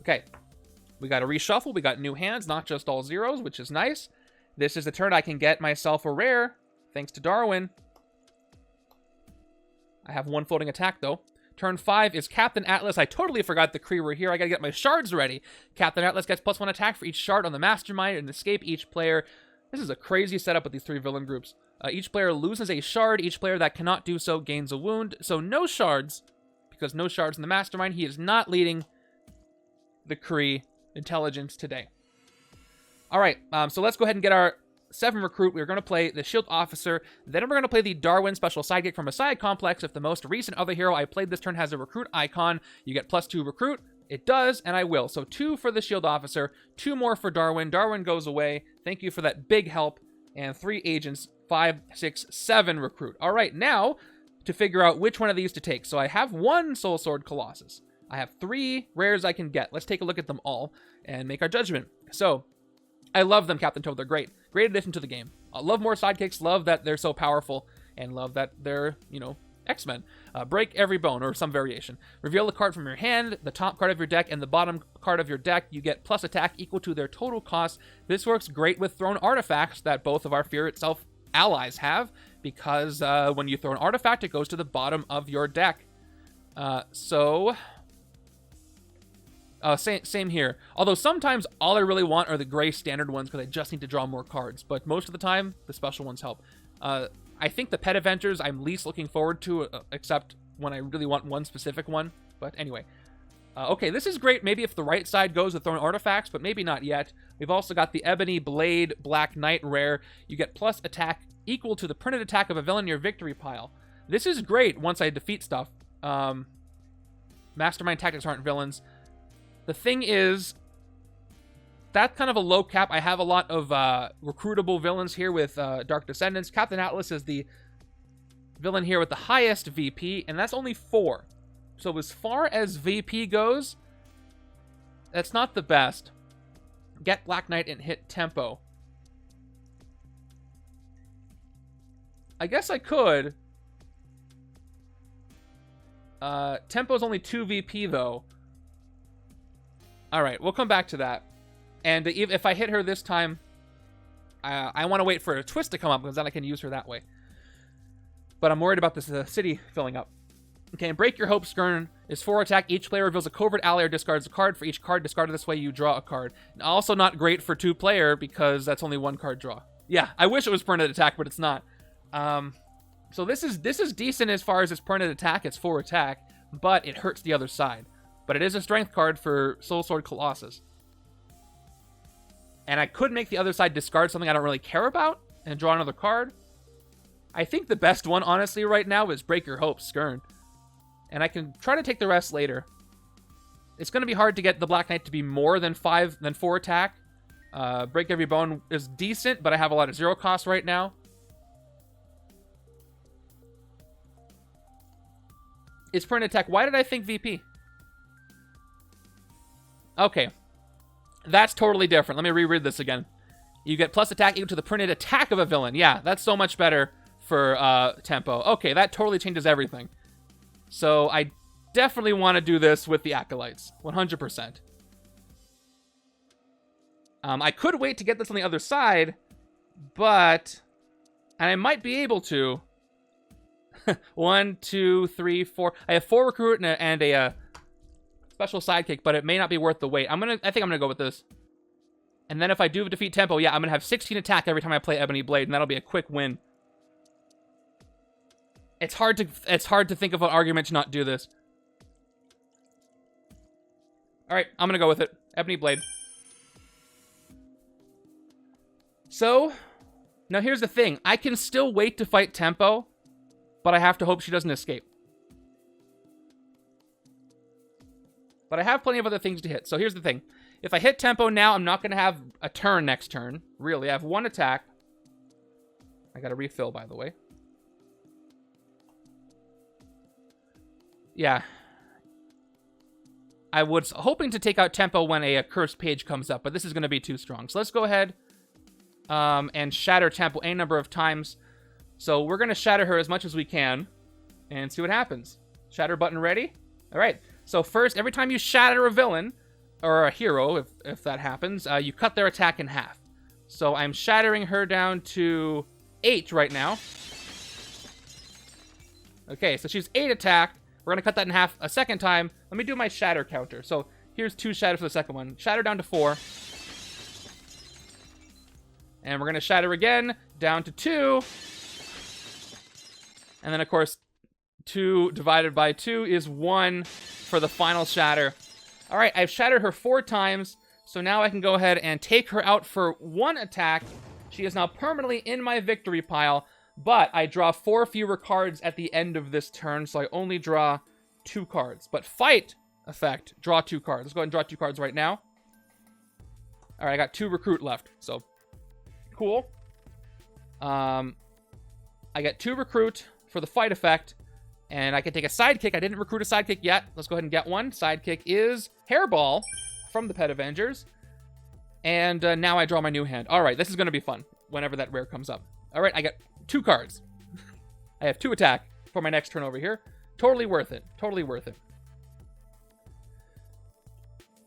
Okay, we got a reshuffle. We got new hands, not just all zeros, which is nice. This is the turn I can get myself a rare, thanks to Darwin. I have 1 floating attack, though. Turn 5 is Captain Atlas. I totally forgot the Kree were here. I gotta get my shards ready. Captain Atlas gets +1 attack for each shard on the Mastermind and escape each player. This is a crazy setup with these 3 villain groups. Each player loses a shard. Each player that cannot do so gains a wound. So no shards, because no shards in the Mastermind. He is not leading the Kree intelligence today. All right, so let's go ahead and get our 7 Recruit. We're going to play the Shield Officer. Then we're going to play the Darwin Special Sidekick from a side complex. If the most recent other hero I played this turn has a Recruit icon, you get +2 Recruit. It does, and I will. So 2 for the Shield Officer, 2 more for Darwin. Darwin goes away. Thank you for that big help. And 3 agents, 5, 6, 7 Recruit. All right, now to figure out which one of these to take. So I have 1 Soul Sword Colossus. I have 3 rares I can get. Let's take a look at them all and make our judgment. So, I love them, Captain Toad. They're great. Great addition to the game. I love more sidekicks. Love that they're so powerful. And love that they're, X-Men. Break every bone, or some variation. Reveal a card from your hand, the top card of your deck, and the bottom card of your deck. You get + attack equal to their total cost. This works great with thrown artifacts that both of our Fear Itself allies have, because when you throw an artifact, it goes to the bottom of your deck. Same here. Although sometimes all I really want are the gray standard ones because I just need to draw more cards. But most of the time, the special ones help. I think the Pet Avengers I'm least looking forward to, except when I really want one specific one. But anyway. Okay, this is great. Maybe if the right side goes with throwing artifacts, but maybe not yet. We've also got the Ebony Blade Black Knight rare. You get plus attack equal to the printed attack of a villain in your victory pile. This is great once I defeat stuff. Mastermind tactics aren't villains. The thing is, that's kind of a low cap. I have a lot of recruitable villains here with Dark Descendants. Captain Atlas is the villain here with the highest VP, and that's only 4. So as far as VP goes, that's not the best. Get Black Knight and hit tempo. I guess I could. Tempo's only 2 VP, though. Alright, we'll come back to that. And if I hit her this time, I want to wait for a twist to come up, because then I can use her that way. But I'm worried about this city filling up. Okay, and Break Your Hope Skirn is 4 attack. Each player reveals a covert ally or discards a card. For each card discarded this way, you draw a card. And also not great for 2-player, because that's only 1 card draw. Yeah, I wish it was permanent attack, but it's not. So this is decent as far as its permanent attack. It's 4 attack, but it hurts the other side. But it is a strength card for Soul Sword Colossus. And I could make the other side discard something I don't really care about and draw another card. I think the best one, honestly, right now is Break Your Hope Skirn. And I can try to take the rest later. It's going to be hard to get the Black Knight to be more than 4 attack. Break Every Bone is decent, but I have a lot of 0 cost right now. It's permanent attack. Why did I think VP? Okay. That's totally different. Let me reread this again. You get plus attack equal to the printed attack of a villain. Yeah, that's so much better for tempo. Okay, that totally changes everything. So I definitely want to do this with the Acolytes. 100%. I could wait to get this on the other side, but... And I might be able to. 1, 2, 3, 4. I have 4 recruit and a special sidekick, but it may not be worth the wait. I think I'm gonna go with this. And then if I do defeat tempo, yeah, I'm gonna have 16 attack every time I play Ebony Blade, and that'll be a quick win. It's hard to think of an argument to not do this. All right, I'm gonna go with it. Ebony Blade. So now here's the thing: I can still wait to fight tempo, but I have to hope she doesn't escape. But I have plenty of other things to hit. So here's the thing. If I hit tempo now, I'm not going to have a turn next turn. Really, I have 1 attack. I got to refill, by the way. Yeah. I was hoping to take out tempo when a cursed page comes up, but this is going to be too strong. So let's go ahead and shatter tempo a number of times. So we're going to shatter her as much as we can and see what happens. Shatter button ready? All right. So first, every time you shatter a villain, or a hero, if that happens, you cut their attack in half. So I'm shattering her down to 8 right now. Okay, so she's 8 attack. We're going to cut that in half a second time. Let me do my shatter counter. So here's 2 shatter for the second one. Shatter down to 4. And we're going to shatter again down to 2. And then, of course, 2 divided by 2 is 1 for the final shatter. All right, I've shattered her 4 times, so now I can go ahead and take her out for 1 attack. She is now permanently in my victory pile, but I draw 4 fewer cards at the end of this turn, so I only draw 2 cards. But fight effect, draw 2 cards. Let's go ahead and draw 2 cards right now. All right, I got 2 recruit left, so cool. I get 2 recruit for the fight effect. And I can take a sidekick. I didn't recruit a sidekick yet. Let's go ahead and get one. Sidekick is Hairball from the Pet Avengers. And now I draw my new hand. All right, this is going to be fun whenever that rare comes up. All right, I got 2 cards. I have 2 attack for my next turn over here. Totally worth it. Totally worth it.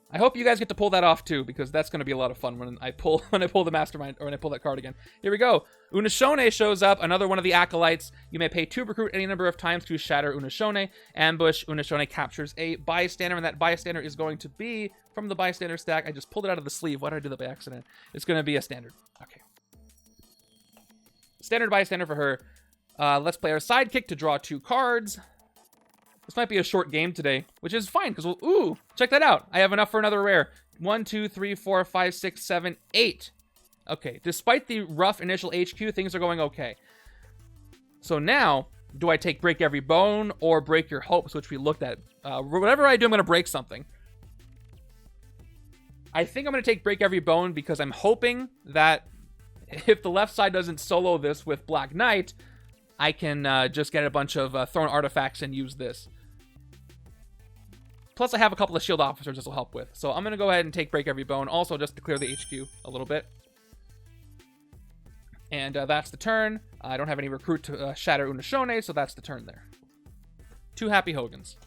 I hope you guys get to pull that off too, because that's going to be a lot of fun when I pull the Mastermind, or when I pull that card again. Here we go. Unashone shows up, another one of the Acolytes. You may pay 2 recruit any number of times to shatter Unashone. Ambush. Unashone captures a bystander, and that bystander is going to be from the bystander stack. I just pulled it out of the sleeve. Why did I do that by accident? It's going to be a standard. Okay. Standard bystander for her. Let's play our sidekick to draw 2 cards. This might be a short game today, which is fine, because we'll... Ooh, check that out. I have enough for another rare. 1, 2, 3, 4, 5, 6, 7, 8. Okay, despite the rough initial HQ, things are going okay. So now, do I take Break Every Bone or Break Your Hopes, which we looked at? Whatever I do, I'm going to break something. I think I'm going to take Break Every Bone because I'm hoping that if the left side doesn't solo this with Black Knight, I can just get a bunch of thrown artifacts and use this. Plus, I have a couple of shield officers this will help with. So I'm going to go ahead and take Break Every Bone, also just to clear the HQ a little bit. And that's the turn. I don't have any recruit to shatter Unashone, so that's the turn there. 2 Happy Hogans.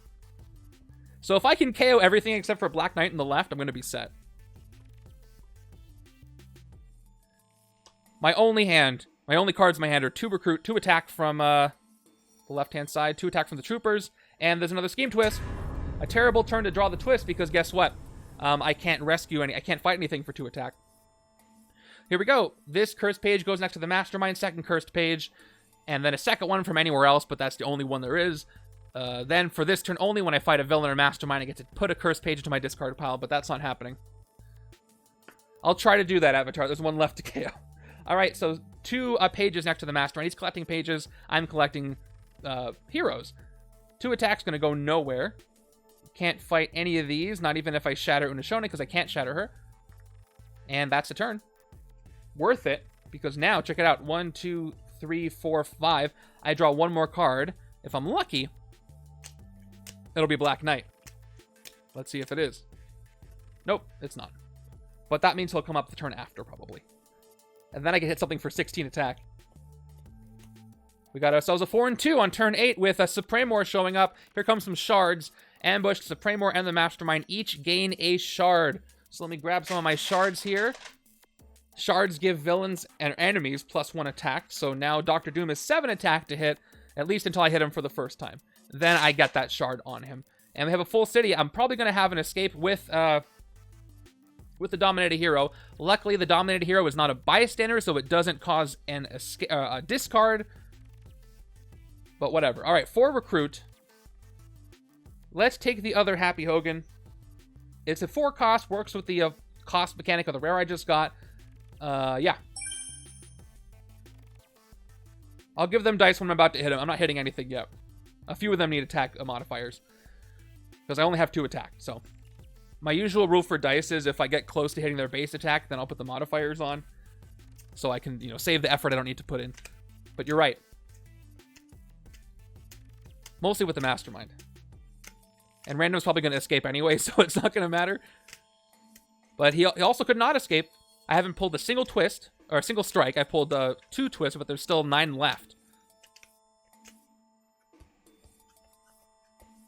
So if I can KO everything except for Black Knight in the left, I'm going to be set. My only cards in my hand are 2 recruit, 2 attack from the left-hand side, 2 attack from the troopers, and there's another scheme twist. A terrible turn to draw the twist because guess what? I can't I can't fight anything for 2 attack. Here we go. This cursed page goes next to the Mastermind, second cursed page, and then a second one from anywhere else, but that's the only one there is. Then for this turn only, when I fight a villain or Mastermind, I get to put a cursed page into my discard pile, but that's not happening. I'll try to do that, Avatar. There's 1 left to KO. Alright, so 2 pages next to the Mastermind. He's collecting pages. I'm collecting heroes. 2 attacks going to go nowhere. Can't fight any of these, not even if I shatter Unashone, because I can't shatter her. And that's the turn. Worth it, because now, check it out. 1, 2, 3, 4, 5. I draw 1 more card. If I'm lucky, it'll be Black Knight. Let's see if it is. Nope, it's not. But that means he'll come up the turn after, probably. And then I can hit something for 16 attack. We got ourselves a 4 and 2 on turn 8 with a Supremor showing up. Here comes some shards. Ambush, Supremor, and the Mastermind each gain a shard. So let me grab some of my shards here. Shards give villains and enemies +1 attack. So now Dr. Doom is 7 attack to hit, at least until I hit him for the first time. Then I get that shard on him. And we have a full city. I'm probably going to have an escape with the Dominated Hero. Luckily, the Dominated Hero is not a bystander, so it doesn't cause a discard. But whatever. All right, 4 recruit. Let's take the other Happy Hogan. It's a 4 cost, works with the cost mechanic of the rare I just got. Yeah. I'll give them dice when I'm about to hit him. I'm not hitting anything yet. A few of them need attack modifiers, because I only have 2 attack, so... My usual rule for dice is if I get close to hitting their base attack, then I'll put the modifiers on. So I can, save the effort I don't need to put in. But you're right. Mostly with the Mastermind. And Random's probably going to escape anyway, so it's not going to matter. But he also could not escape. I haven't pulled a single twist, or a single strike. I pulled 2 twists, but there's still 9 left.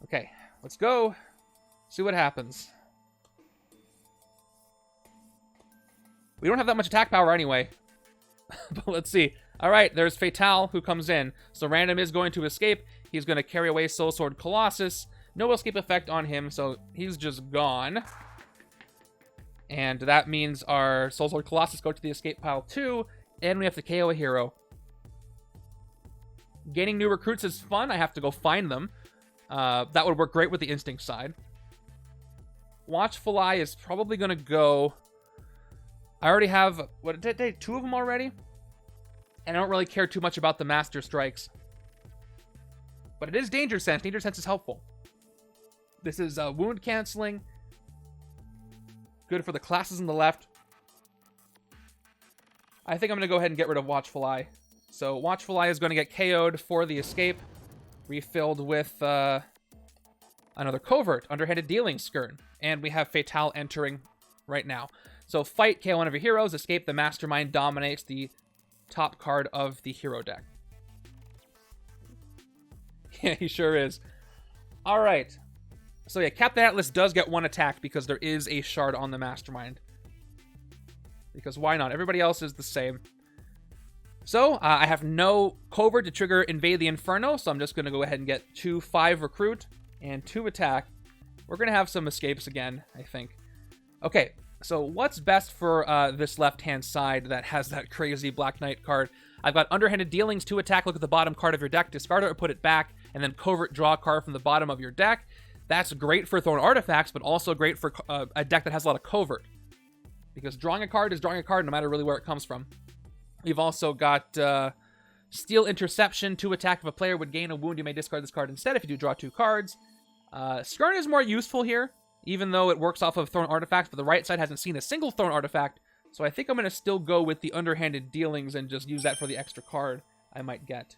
Okay, let's go. See what happens. We don't have that much attack power anyway. But let's see. Alright, there's Fatale who comes in. So Random is going to escape. He's going to carry away Soul Sword Colossus. No escape effect on him, so he's just gone. And that means our Soul Sword Colossus go to the escape pile too. And we have to KO a hero. Gaining new recruits is fun. I have to go find them. That would work great with the Instinct side. Watchful Eye is probably going to go... I already have, what, did I 2 of them already? And I don't really care too much about the Master Strikes. But it is Danger Sense. Danger Sense is helpful. This is wound canceling. Good for the classes on the left. I think I'm going to go ahead and get rid of Watchful Eye. So Watchful Eye is going to get KO'd for the escape. Refilled with another Covert, Underhanded Dealing Skirn. And we have Fatale entering right now. So fight, KO one of your heroes, escape, the Mastermind dominates the top card of the hero deck. Yeah, he sure is. Alright. So yeah, Captain Atlas does get 1 attack because there is a shard on the Mastermind. Because why not? Everybody else is the same. So, I have no Covert to trigger Invade the Inferno, so I'm just going to go ahead and get 2 5 recruit and 2 attack. We're going to have some escapes again, I think. Okay. So what's best for this left-hand side that has that crazy Black Knight card? I've got Underhanded Dealings, 2 attack, look at the bottom card of your deck, discard it or put it back, and then covert draw a card from the bottom of your deck. That's great for throwing artifacts, but also great for a deck that has a lot of covert. Because drawing a card is drawing a card no matter really where it comes from. We've also got Steal Interception. 2 attack. If a player would gain a wound, you may discard this card instead if you do draw 2 cards. Skirn is more useful here, even though it works off of thrown artifacts, but the right side hasn't seen a single thrown artifact, so I think I'm going to still go with the underhanded dealings and just use that for the extra card I might get.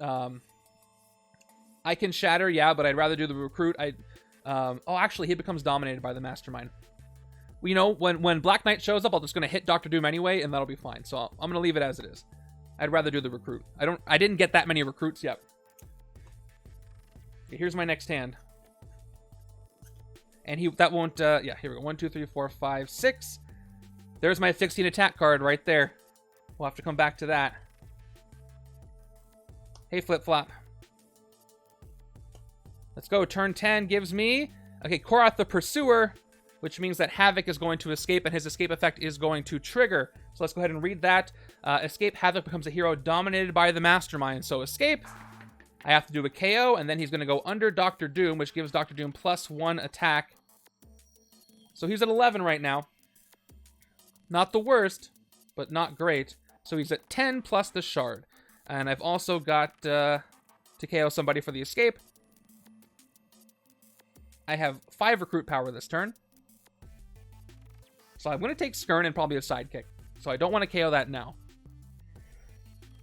I can Shatter, yeah, but I'd rather do the Recruit. Oh, actually, he becomes dominated by the Mastermind. Well, you know, when Black Knight shows up, I'm just going to hit Dr. Doom anyway, and that'll be fine. So I'm going to leave it as it is. I'd rather do the Recruit. I didn't get that many Recruits yet. Okay, here's my next hand. And that won't, yeah, here we go. 1, 2, 3, 4, 5, 6. There's my 16 attack card right there. We'll have to come back to that. Hey, Flip Flop. Let's go. Turn 10 gives me, okay, Korath the Pursuer, which means that Havoc is going to escape, and his escape effect is going to trigger. So let's go ahead and read that. Escape, Havoc becomes a hero dominated by the Mastermind. So escape, I have to do a KO, and then he's going to go under Dr. Doom, which gives Dr. Doom +1 attack. So he's at 11 right now. Not the worst, but not great. So he's at 10 plus the shard. And I've also got to KO somebody for the escape. I have 5 recruit power this turn. So I'm going to take Skirn and probably a sidekick. So I don't want to KO that now.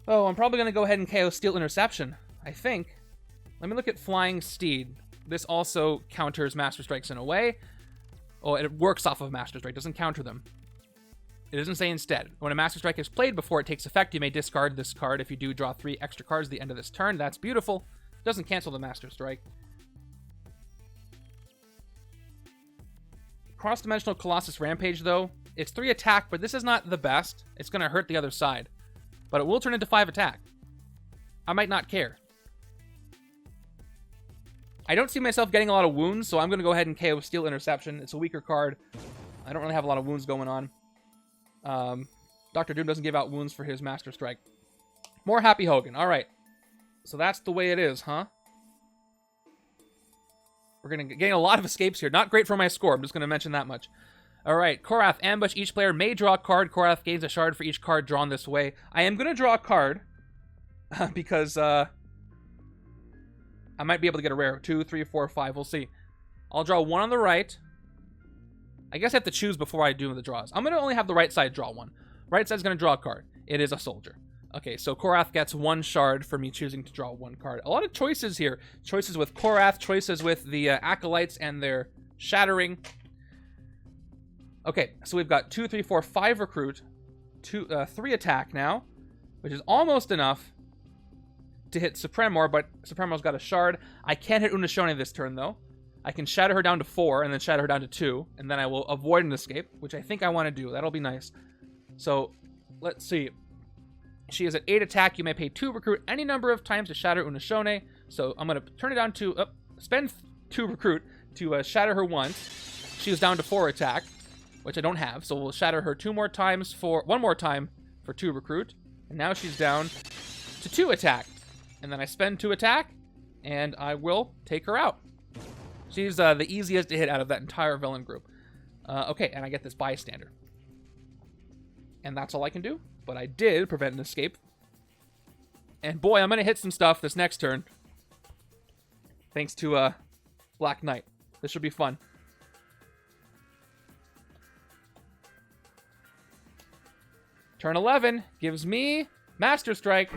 Oh, I'm probably going to go ahead and KO Steal Interception, I think. Let me look at Flying Steed. This also counters Master Strikes in a way. Oh, it works off of Master Strike, doesn't counter them. It doesn't say instead. When a Master Strike is played before it takes effect, you may discard this card. If you do, draw 3 extra cards at the end of this turn. That's beautiful. Doesn't cancel the Master Strike. Cross-Dimensional Colossus Rampage, though. It's 3 attack, but this is not the best. It's going to hurt the other side. But it will turn into 5 attack. I might not care. I don't see myself getting a lot of wounds, so I'm going to go ahead and KO Steal Interception. It's a weaker card. I don't really have a lot of wounds going on. Dr. Doom doesn't give out wounds for his Master Strike. More Happy Hogan. All right. So that's the way it is, huh? We're going to get a lot of escapes here. Not great for my score. I'm just going to mention that much. All right. Korath Ambush. Each player may draw a card. Korath gains a shard for each card drawn this way. I am going to draw a card because I might be able to get a rare. 2, 3, 4, 5. We'll see. I'll draw 1 on the right. I guess I have to choose before I do the draws. I'm going to only have the right side draw 1. Right side's going to draw a card. It is a soldier. Okay, so Korath gets 1 shard for me choosing to draw 1 card. A lot of choices here. Choices with Korath, choices with the Acolytes and their Shattering. Okay, so we've got 2, 3, 4, 5 recruit, 3 attack now, which is almost enough to hit Supremor, but Supremor's got a shard. I can't hit Unashone this turn, though. I can shatter her down to 4, and then shatter her down to 2, and then I will avoid an escape, which I think I want to do. That'll be nice. So, let's see. She is at 8 attack. You may pay 2 recruit any number of times to shatter Unashone. So, I'm going to turn it down to... spend 2 recruit to shatter her once. She was down to 4 attack, which I don't have. So, we'll shatter her 1 more time for 2 recruit. And now she's down to 2 attack. And then I spend 2 attack, and I will take her out. She's the easiest to hit out of that entire villain group. Okay, and I get this bystander. And that's all I can do. But I did prevent an escape. And boy, I'm going to hit some stuff this next turn. Thanks to Black Knight. This should be fun. Turn 11 gives me Master Strike.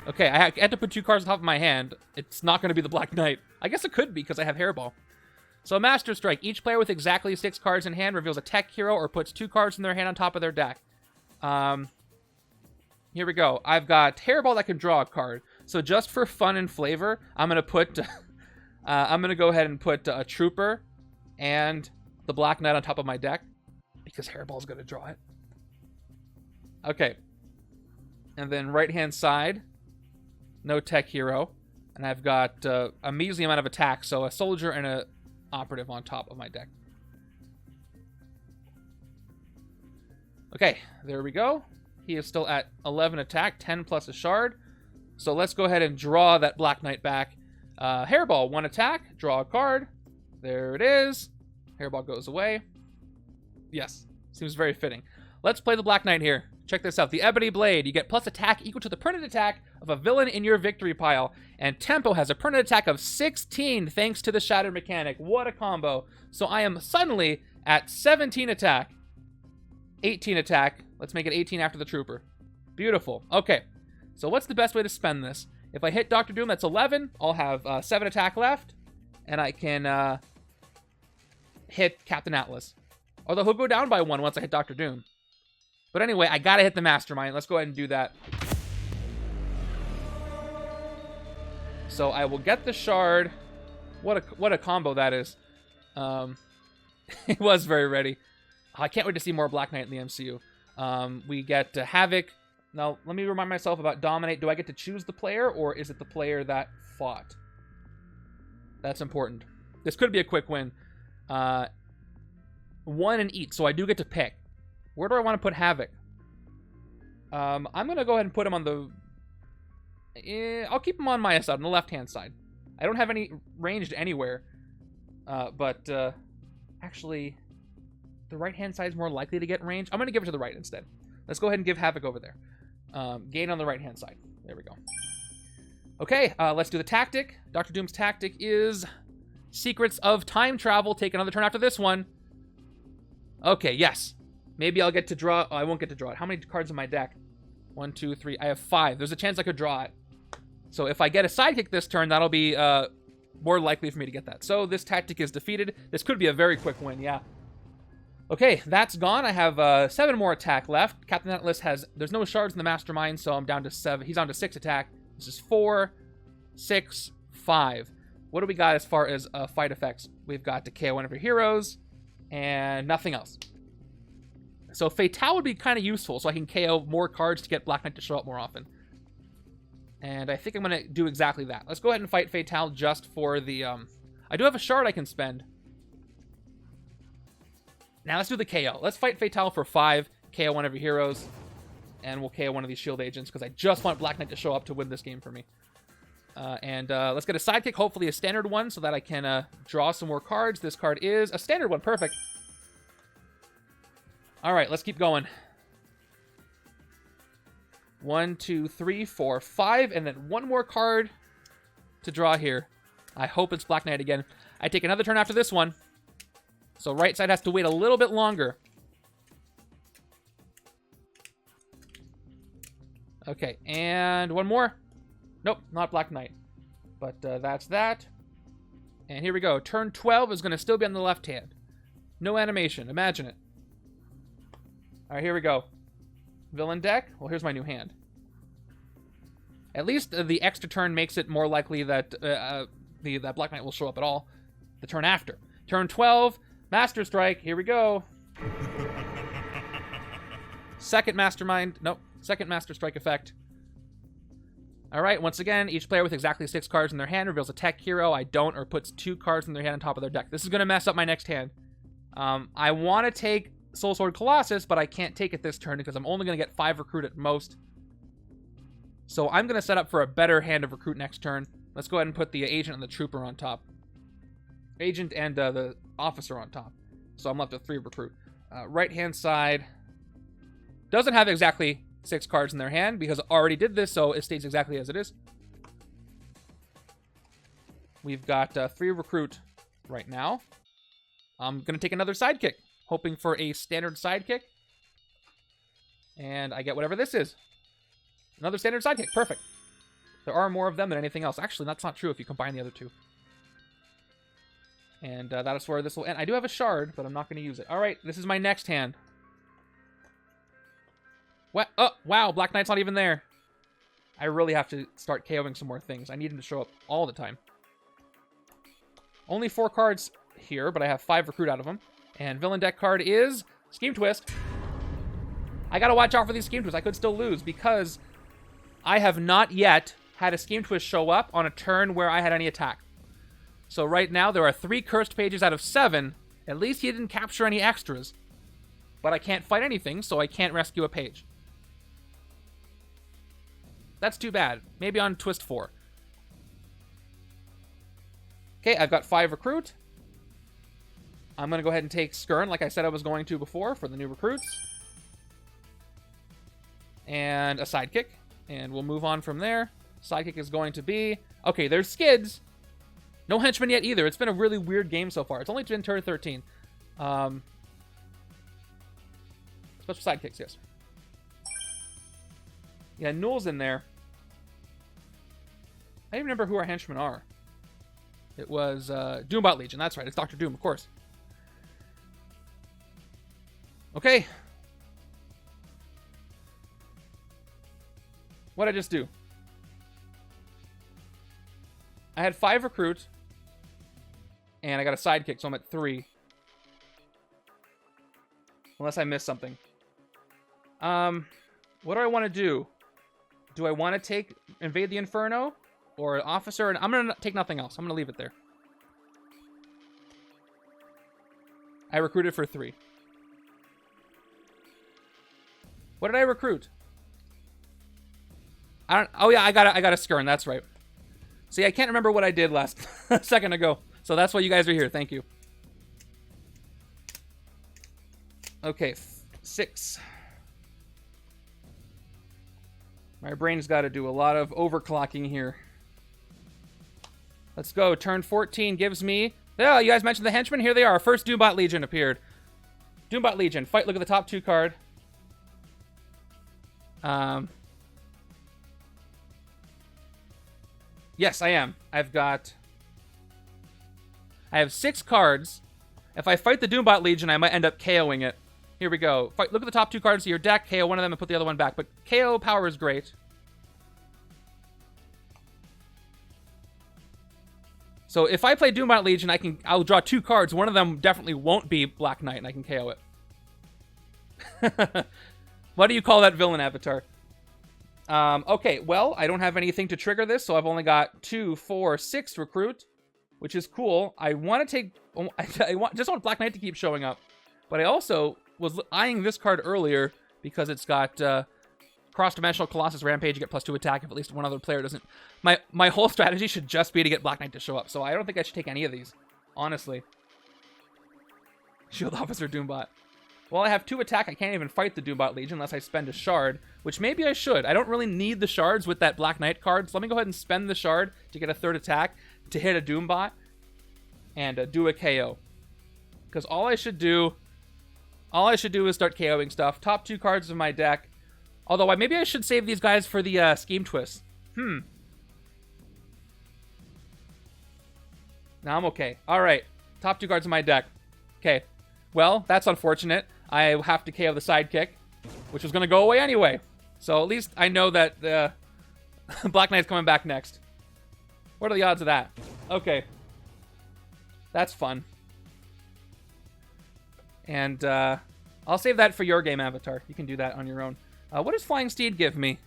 Okay, I had to put 2 cards on top of my hand. It's not going to be the Black Knight. I guess it could be because I have Hairball. So Master Strike. Each player with exactly 6 cards in hand reveals a tech hero or puts 2 cards in their hand on top of their deck. Here we go. I've got Hairball that can draw a card. So just for fun and flavor, I'm going to put... I'm going to go ahead and put a Trooper and the Black Knight on top of my deck. Because Hairball's going to draw it. Okay. And then right-hand side... No tech hero. And I've got a measly amount of attack, so a soldier and a operative on top of my deck. Okay, there we go. He is still at 11 attack, 10 plus a shard. So let's go ahead and draw that Black Knight back. Hairball, 1 attack, draw a card. There it is. Hairball goes away. Yes, seems very fitting. Let's play the Black Knight here. Check this out. The Ebony Blade. You get plus attack equal to the printed attack of a villain in your victory pile. And Tempo has a printed attack of 16 thanks to the Shattered mechanic. What a combo. So I am suddenly at 17 attack. 18 attack. Let's make it 18 after the Trooper. Beautiful. Okay. So what's the best way to spend this? If I hit Dr. Doom, that's 11. I'll have 7 attack left. And I can hit Captain Atlas. Although he'll go down by 1 once I hit Dr. Doom. But anyway, I gotta hit the Mastermind. Let's go ahead and do that. So I will get the shard. What a combo that is. It was very ready. I can't wait to see more Black Knight in the MCU. We get Havoc. Now, let me remind myself about Dominate. Do I get to choose the player, or is it the player that fought? That's important. This could be a quick win. 1 and eat, so I do get to pick. Where do I want to put Havoc? I'm going to go ahead and put him on the... I'll keep him on my side, on the left-hand side. I don't have any ranged anywhere. But actually, the right-hand side is more likely to get range. I'm going to give it to the right instead. Let's go ahead and give Havoc over there. Gain on the right-hand side. There we go. Okay, let's do the tactic. Dr. Doom's tactic is Secrets of Time Travel. Take another turn after this one. Okay, yes. Maybe I'll get to draw... Oh, I won't get to draw it. How many cards in my deck? 1, 2, 3. I have 5. There's a chance I could draw it. So if I get a sidekick this turn, that'll be more likely for me to get that. So this tactic is defeated. This could be a very quick win, yeah. Okay, that's gone. I have 7 more attack left. Captain Atlas has... There's no shards in the Mastermind, so I'm down to 7. He's on to 6 attack. This is 4, 6, 5. What do we got as far as fight effects? We've got to KO one of your heroes, and nothing else. So Fatale would be kind of useful, so I can KO more cards to get Black Knight to show up more often. And I think I'm going to do exactly that. Let's go ahead and fight Fatale just for the... I do have a shard I can spend. Now let's do the KO. Let's fight Fatale for 5, KO one of your heroes, and we'll KO one of these shield agents, because I just want Black Knight to show up to win this game for me. Let's get a sidekick, hopefully a standard one, so that I can draw some more cards. This card is a standard one. Perfect. All right, let's keep going. 1, 2, 3, 4, 5, and then 1 more card to draw here. I hope it's Black Knight again. I take another turn after this one. So right side has to wait a little bit longer. Okay, and 1 more. Nope, not Black Knight. But that's that. And here we go. Turn 12 is going to still be on the left hand. No animation. Imagine it. All right, here we go. Villain deck. Well, here's my new hand. At least the extra turn makes it more likely that that Black Knight will show up at all the turn after. Turn 12, Master Strike. Here we go. Second Mastermind. Nope. Second Master Strike effect. All right, once again, each player with exactly 6 cards in their hand reveals a tech hero. I don't, or puts 2 cards in their hand on top of their deck. This is going to mess up my next hand. I want to take Soul Sword Colossus, but I can't take it this turn because I'm only going to get 5 recruit at most. So I'm going to set up for a better hand of recruit next turn. Let's go ahead and put the agent and the trooper on top. Agent and the officer on top. So I'm left with 3 recruit. Right-hand side doesn't have exactly 6 cards in their hand because I already did this, so it stays exactly as it is. We've got 3 recruit right now. I'm going to take another sidekick, hoping for a standard sidekick. And I get whatever this is. Another standard sidekick. Perfect. There are more of them than anything else. Actually, that's not true if you combine the other 2. And that is where this will end. I do have a shard, but I'm not going to use it. All right, this is my next hand. What? Oh, wow, Black Knight's not even there. I really have to start KOing some more things. I need him to show up all the time. Only 4 cards here, but I have 5 recruit out of them. And villain deck card is Scheme Twist. I gotta watch out for these Scheme Twists. I could still lose because I have not yet had a Scheme Twist show up on a turn where I had any attack. So right now there are 3 cursed pages out of 7. At least he didn't capture any extras. But I can't fight anything, so I can't rescue a page. That's too bad. Maybe on twist 4. Okay, I've got 5 recruit. I'm going to go ahead and take Skirn like I said I was going to before for the new recruits. And a sidekick. And we'll move on from there. Sidekick is going to be... Okay, there's Skids. No Henchmen yet either. It's been a really weird game so far. It's only been turn 13. Special sidekicks, yes. Yeah, Null's in there. I don't even remember who our henchmen are. It was Doombot Legion. That's right. It's Dr. Doom, of course. Okay. What'd I just do? I had 5 recruits. And I got a sidekick, so I'm at 3. Unless I missed something. What do I want to do? Do I want to invade the Inferno? Or Officer? And I'm going to take nothing else. I'm going to leave it there. I recruited for 3. What did I recruit? Oh yeah, I got a Skirn. That's right. See, I can't remember what I did last second ago. So that's why you guys are here. Thank you. Okay, 6. My brain's got to do a lot of overclocking here. Let's go. Turn 14 gives me... Oh, you guys mentioned the henchmen. Here they are. First Doombot Legion appeared. Doombot Legion. Fight. Look at the top 2 card. Yes, I am. I have 6 cards. If I fight the Doombot Legion, I might end up KOing it. Here we go. Fight. Look at the top 2 cards of your deck. KO one of them and put the other one back. But KO power is great. So if I play Doombot Legion, I'll draw 2 cards. One of them definitely won't be Black Knight, and I can KO it. What do you call that villain avatar? Okay, well, I don't have anything to trigger this, so I've only got 2, 4, 6 recruit, which is cool. I want to take... just want Black Knight to keep showing up. But I also was eyeing this card earlier because it's got Cross-Dimensional Colossus Rampage. You get +2 attack if at least one other player doesn't... My whole strategy should just be to get Black Knight to show up, so I don't think I should take any of these, honestly. Shield Officer Doombot. Well, I have 2 attack. I can't even fight the Doombot Legion unless I spend a shard, which maybe I should. I don't really need the shards with that Black Knight card, so let me go ahead and spend the shard to get a 3rd attack to hit a Doombot and do a KO. Because all I should do is start KOing stuff. Top 2 cards of my deck. Although maybe I should save these guys for the Scheme Twist. No, I'm okay. All right, top 2 cards of my deck. Okay, well, that's unfortunate. I have to KO the sidekick, which was going to go away anyway. So at least I know that the Black Knight's coming back next. What are the odds of that? Okay. That's fun. And I'll save that for your game, Avatar. You can do that on your own. What does Flying Steed give me?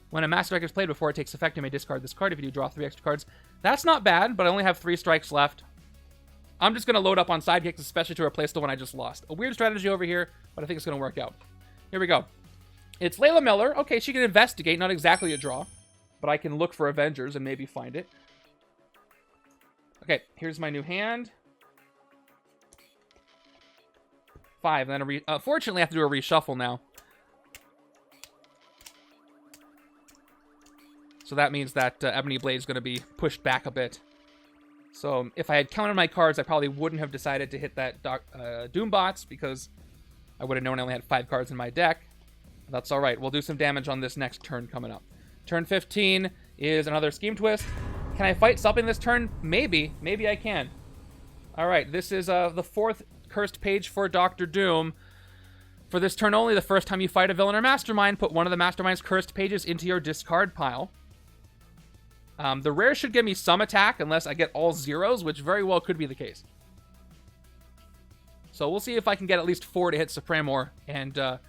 When a Master Strike is played before it takes effect, you may discard this card. If you do, draw 3 extra cards. That's not bad, but I only have 3 strikes left. I'm just going to load up on sidekicks, especially to replace the one I just lost. A weird strategy over here, but I think it's going to work out. Here we go. It's Layla Miller. Okay, she can investigate. Not exactly a draw, but I can look for Avengers and maybe find it. Okay, here's my new hand. 5. And then fortunately, I have to do a reshuffle now. So that means that Ebony Blade is going to be pushed back a bit. So if I had counted my cards, I probably wouldn't have decided to hit that Doombots because I would have known I only had 5 cards in my deck. That's all right. We'll do some damage on this next turn coming up. Turn 15 is another Scheme Twist. Can I fight something this turn? Maybe. Maybe I can. All right. This is the 4th cursed page for Dr. Doom. For this turn only, the first time you fight a villain or mastermind, put one of the mastermind's cursed pages into your discard pile. The rare should give me some attack unless I get all 0s, which very well could be the case. So we'll see if I can get at least 4 to hit Supremor and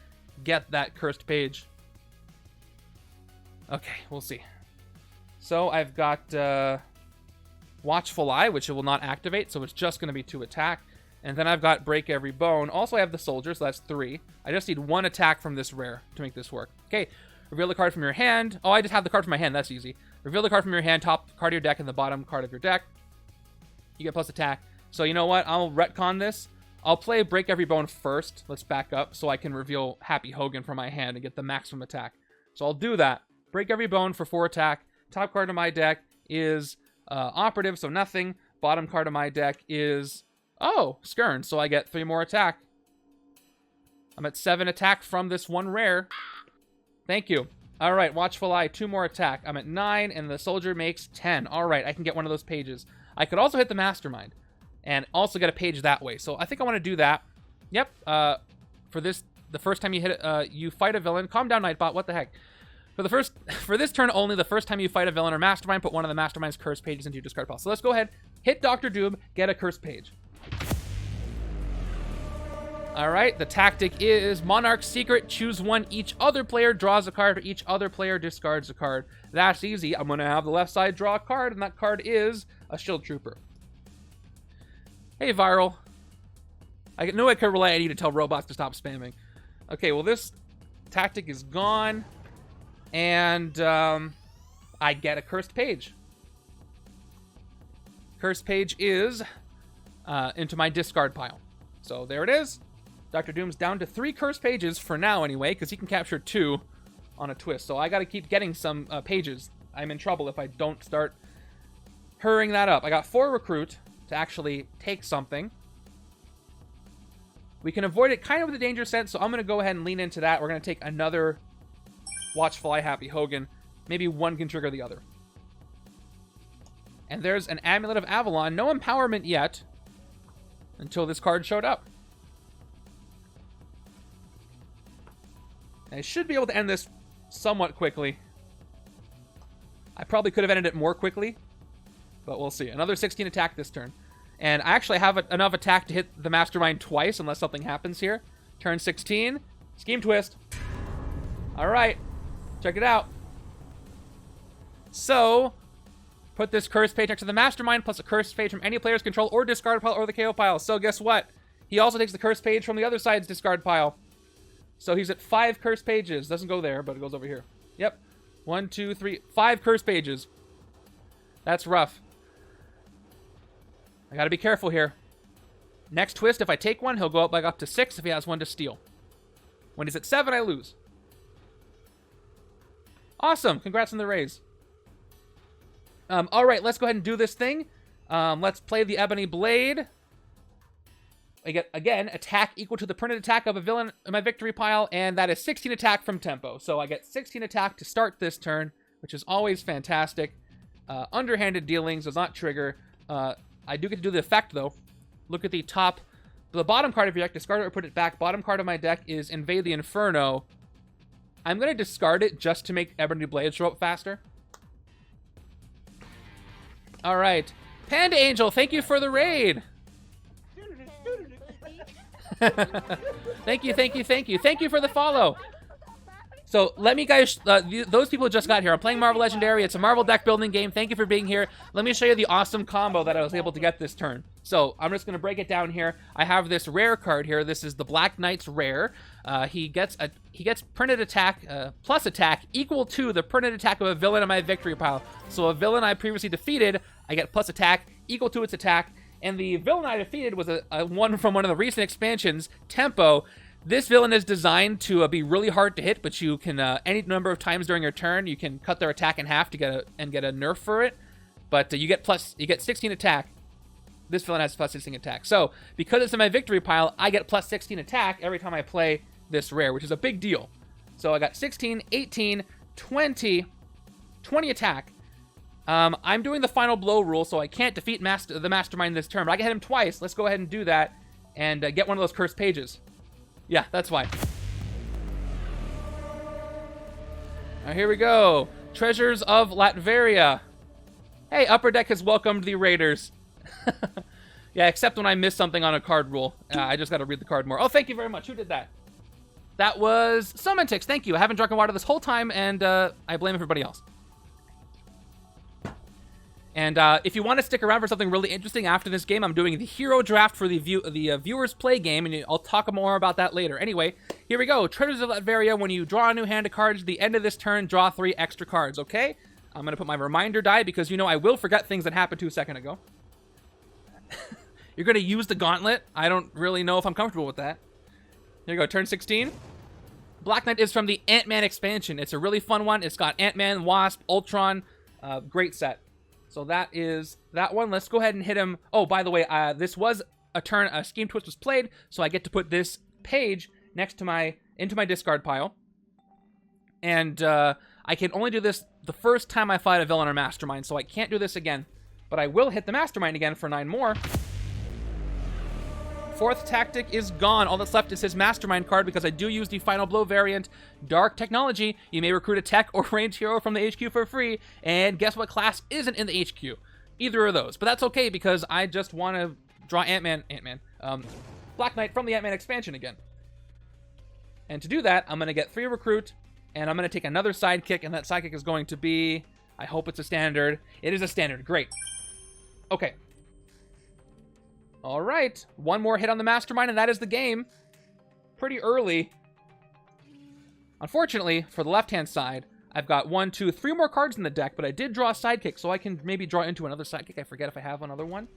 get that cursed page. Okay, we'll see. So I've got Watchful Eye, which it will not activate, so it's just going to be 2 attack. And then I've got Break Every Bone. Also, I have the Soldier, so that's 3. I just need 1 attack from this rare to make this work. Okay, Reveal the card from your hand. Oh, I just have the card from my hand. That's easy. Reveal the card from your hand, top card of your deck, and the bottom card of your deck. You get plus attack. So you know what? I'll retcon this. I'll play Break Every Bone first. Let's back up so I can reveal Happy Hogan from my hand and get the maximum attack. So I'll do that. Break Every Bone for 4 attack. Top card of my deck is Operative, so nothing. Bottom card of my deck is, oh, Skern, so I get 3 more attack. I'm at 7 attack from this one rare. Thank you. All right, Watchful Eye, 2 more attack. I'm at 9, and the soldier makes 10. All right, I can get one of those pages. I could also hit the Mastermind and also get a page that way. So I think I want to do that. Yep. For this, the first time you hit it, you fight a villain. Calm down, Nightbot. What the heck? For this turn only, the first time you fight a villain or Mastermind, put one of the Mastermind's curse pages into your discard pile. So let's go ahead, hit Dr. Doom, get a curse page. All right, the tactic is Monarch's Secret. Choose one. Each other player draws a card, or each other player discards a card. That's easy. I'm going to have the left side draw a card, and that card is a Shield Trooper. Hey, Viral. I knew I could relay. I need to tell robots to stop spamming. Okay, well, this tactic is gone, and I get a cursed page. Cursed page is into my discard pile. So there it is. Dr. Doom's down to 3 curse pages for now anyway, because he can capture 2 on a twist. So I got to keep getting some pages. I'm in trouble if I don't start hurrying that up. I got 4 recruit to actually take something. We can avoid it kind of with a danger sense, so I'm going to go ahead and lean into that. We're going to take another Watchful Eye Happy Hogan. Maybe one can trigger the other. And there's an Amulet of Avalon. No empowerment yet until this card showed up. I should be able to end this somewhat quickly. I probably could have ended it more quickly, but we'll see. Another 16 attack this turn. And I actually have enough attack to hit the Mastermind twice, unless something happens here. Turn 16. Scheme Twist. All right. Check it out. So, put this curse page next to the Mastermind, plus a curse page from any player's control or discard pile or the KO pile. So guess what? He also takes the curse page from the other side's discard pile. So he's at 5 curse pages. Doesn't go there, but it goes over here. Yep. 1, 2, 3, 5 curse pages. That's rough. I gotta be careful here. Next twist, if I take one, he'll go up back up to 6 if he has one to steal. When he's at 7, I lose. Awesome. Congrats on the raise. All right, let's go ahead and do this thing. Let's play the Ebony Blade. I get, again, attack equal to the printed attack of a villain in my victory pile, and that is 16 attack from Tempo. So I get 16 attack to start this turn, which is always fantastic. Underhanded dealings does not trigger. I do get to do the effect, though. Look at the bottom card of your deck, discard it or put it back. Bottom card of my deck is Invade the Inferno. I'm going to discard it just to make Ebony Blade show up faster. All right. Panda Angel, thank you for the raid. Thank you. Thank you for the follow. So let me guys, those people just got here. I'm playing Marvel Legendary. It's a Marvel deck building game. Thank you for being here. Let me show you the awesome combo that I was able to get this turn. So I'm just going to break it down here. I have this rare card here. This is the Black Knight's rare. He gets printed attack plus attack equal to the printed attack of a villain in my victory pile. So a villain I previously defeated, I get plus attack equal to its attack. And the villain I defeated was a one from one of the recent expansions, Tempo. This villain is designed to be really hard to hit, but you can any number of times during your turn you can cut their attack in half to get a nerf for it. But you get 16 attack. This villain has plus 16 attack. So because it's in my victory pile, I get plus 16 attack every time I play this rare, which is a big deal. So I got 16, 18, 20 attack. I'm doing the final blow rule, so I can't defeat the Mastermind this turn, but I can hit him twice. Let's go ahead and do that and get one of those cursed pages. Yeah, that's why. All right, here we go. Treasures of Latveria. Hey, Upper Deck has welcomed the Raiders. Yeah, except when I miss something on a card rule. I just got to read the card more. Oh, thank you very much. Who did that? That was Summontix. Thank you. I haven't drunk water this whole time, and I blame everybody else. And if you want to stick around for something really interesting after this game, I'm doing the hero draft for the viewers play game, and I'll talk more about that later. Anyway, here we go. Treasures of Latveria. When you draw a new hand of cards, at the end of this turn, draw 3 extra cards, okay? I'm going to put my reminder die because, you know, I will forget things that happened 2 seconds ago. You're going to use the gauntlet. I don't really know if I'm comfortable with that. Here you go, turn 16. Black Knight is from the Ant-Man expansion. It's a really fun one. It's got Ant-Man, Wasp, Ultron. Great set. So that is that one. Let's go ahead and hit him. Oh, by the way, this was a turn. A Scheme Twist was played, so I get to put this page next to into my discard pile. And I can only do this the first time I fight a villain or Mastermind, so I can't do this again. But I will hit the Mastermind again for 9 more. 4th tactic is gone. All that's left is his Mastermind card because I do use the Final Blow variant. Dark Technology. You may recruit a tech or ranged hero from the HQ for free. And guess what class isn't in the HQ? Either of those. But that's okay because I just want to draw Black Knight from the Ant-Man expansion again. And to do that, I'm going to get 3 recruit. And I'm going to take another sidekick. And that sidekick is going to be... I hope it's a standard. It is a standard. Great. Okay. All right, 1 more hit on the Mastermind, and that is the game. Pretty early. Unfortunately, for the left-hand side, I've got 1, 2, 3 more cards in the deck, but I did draw a sidekick, so I can maybe draw into another sidekick. I forget if I have another one.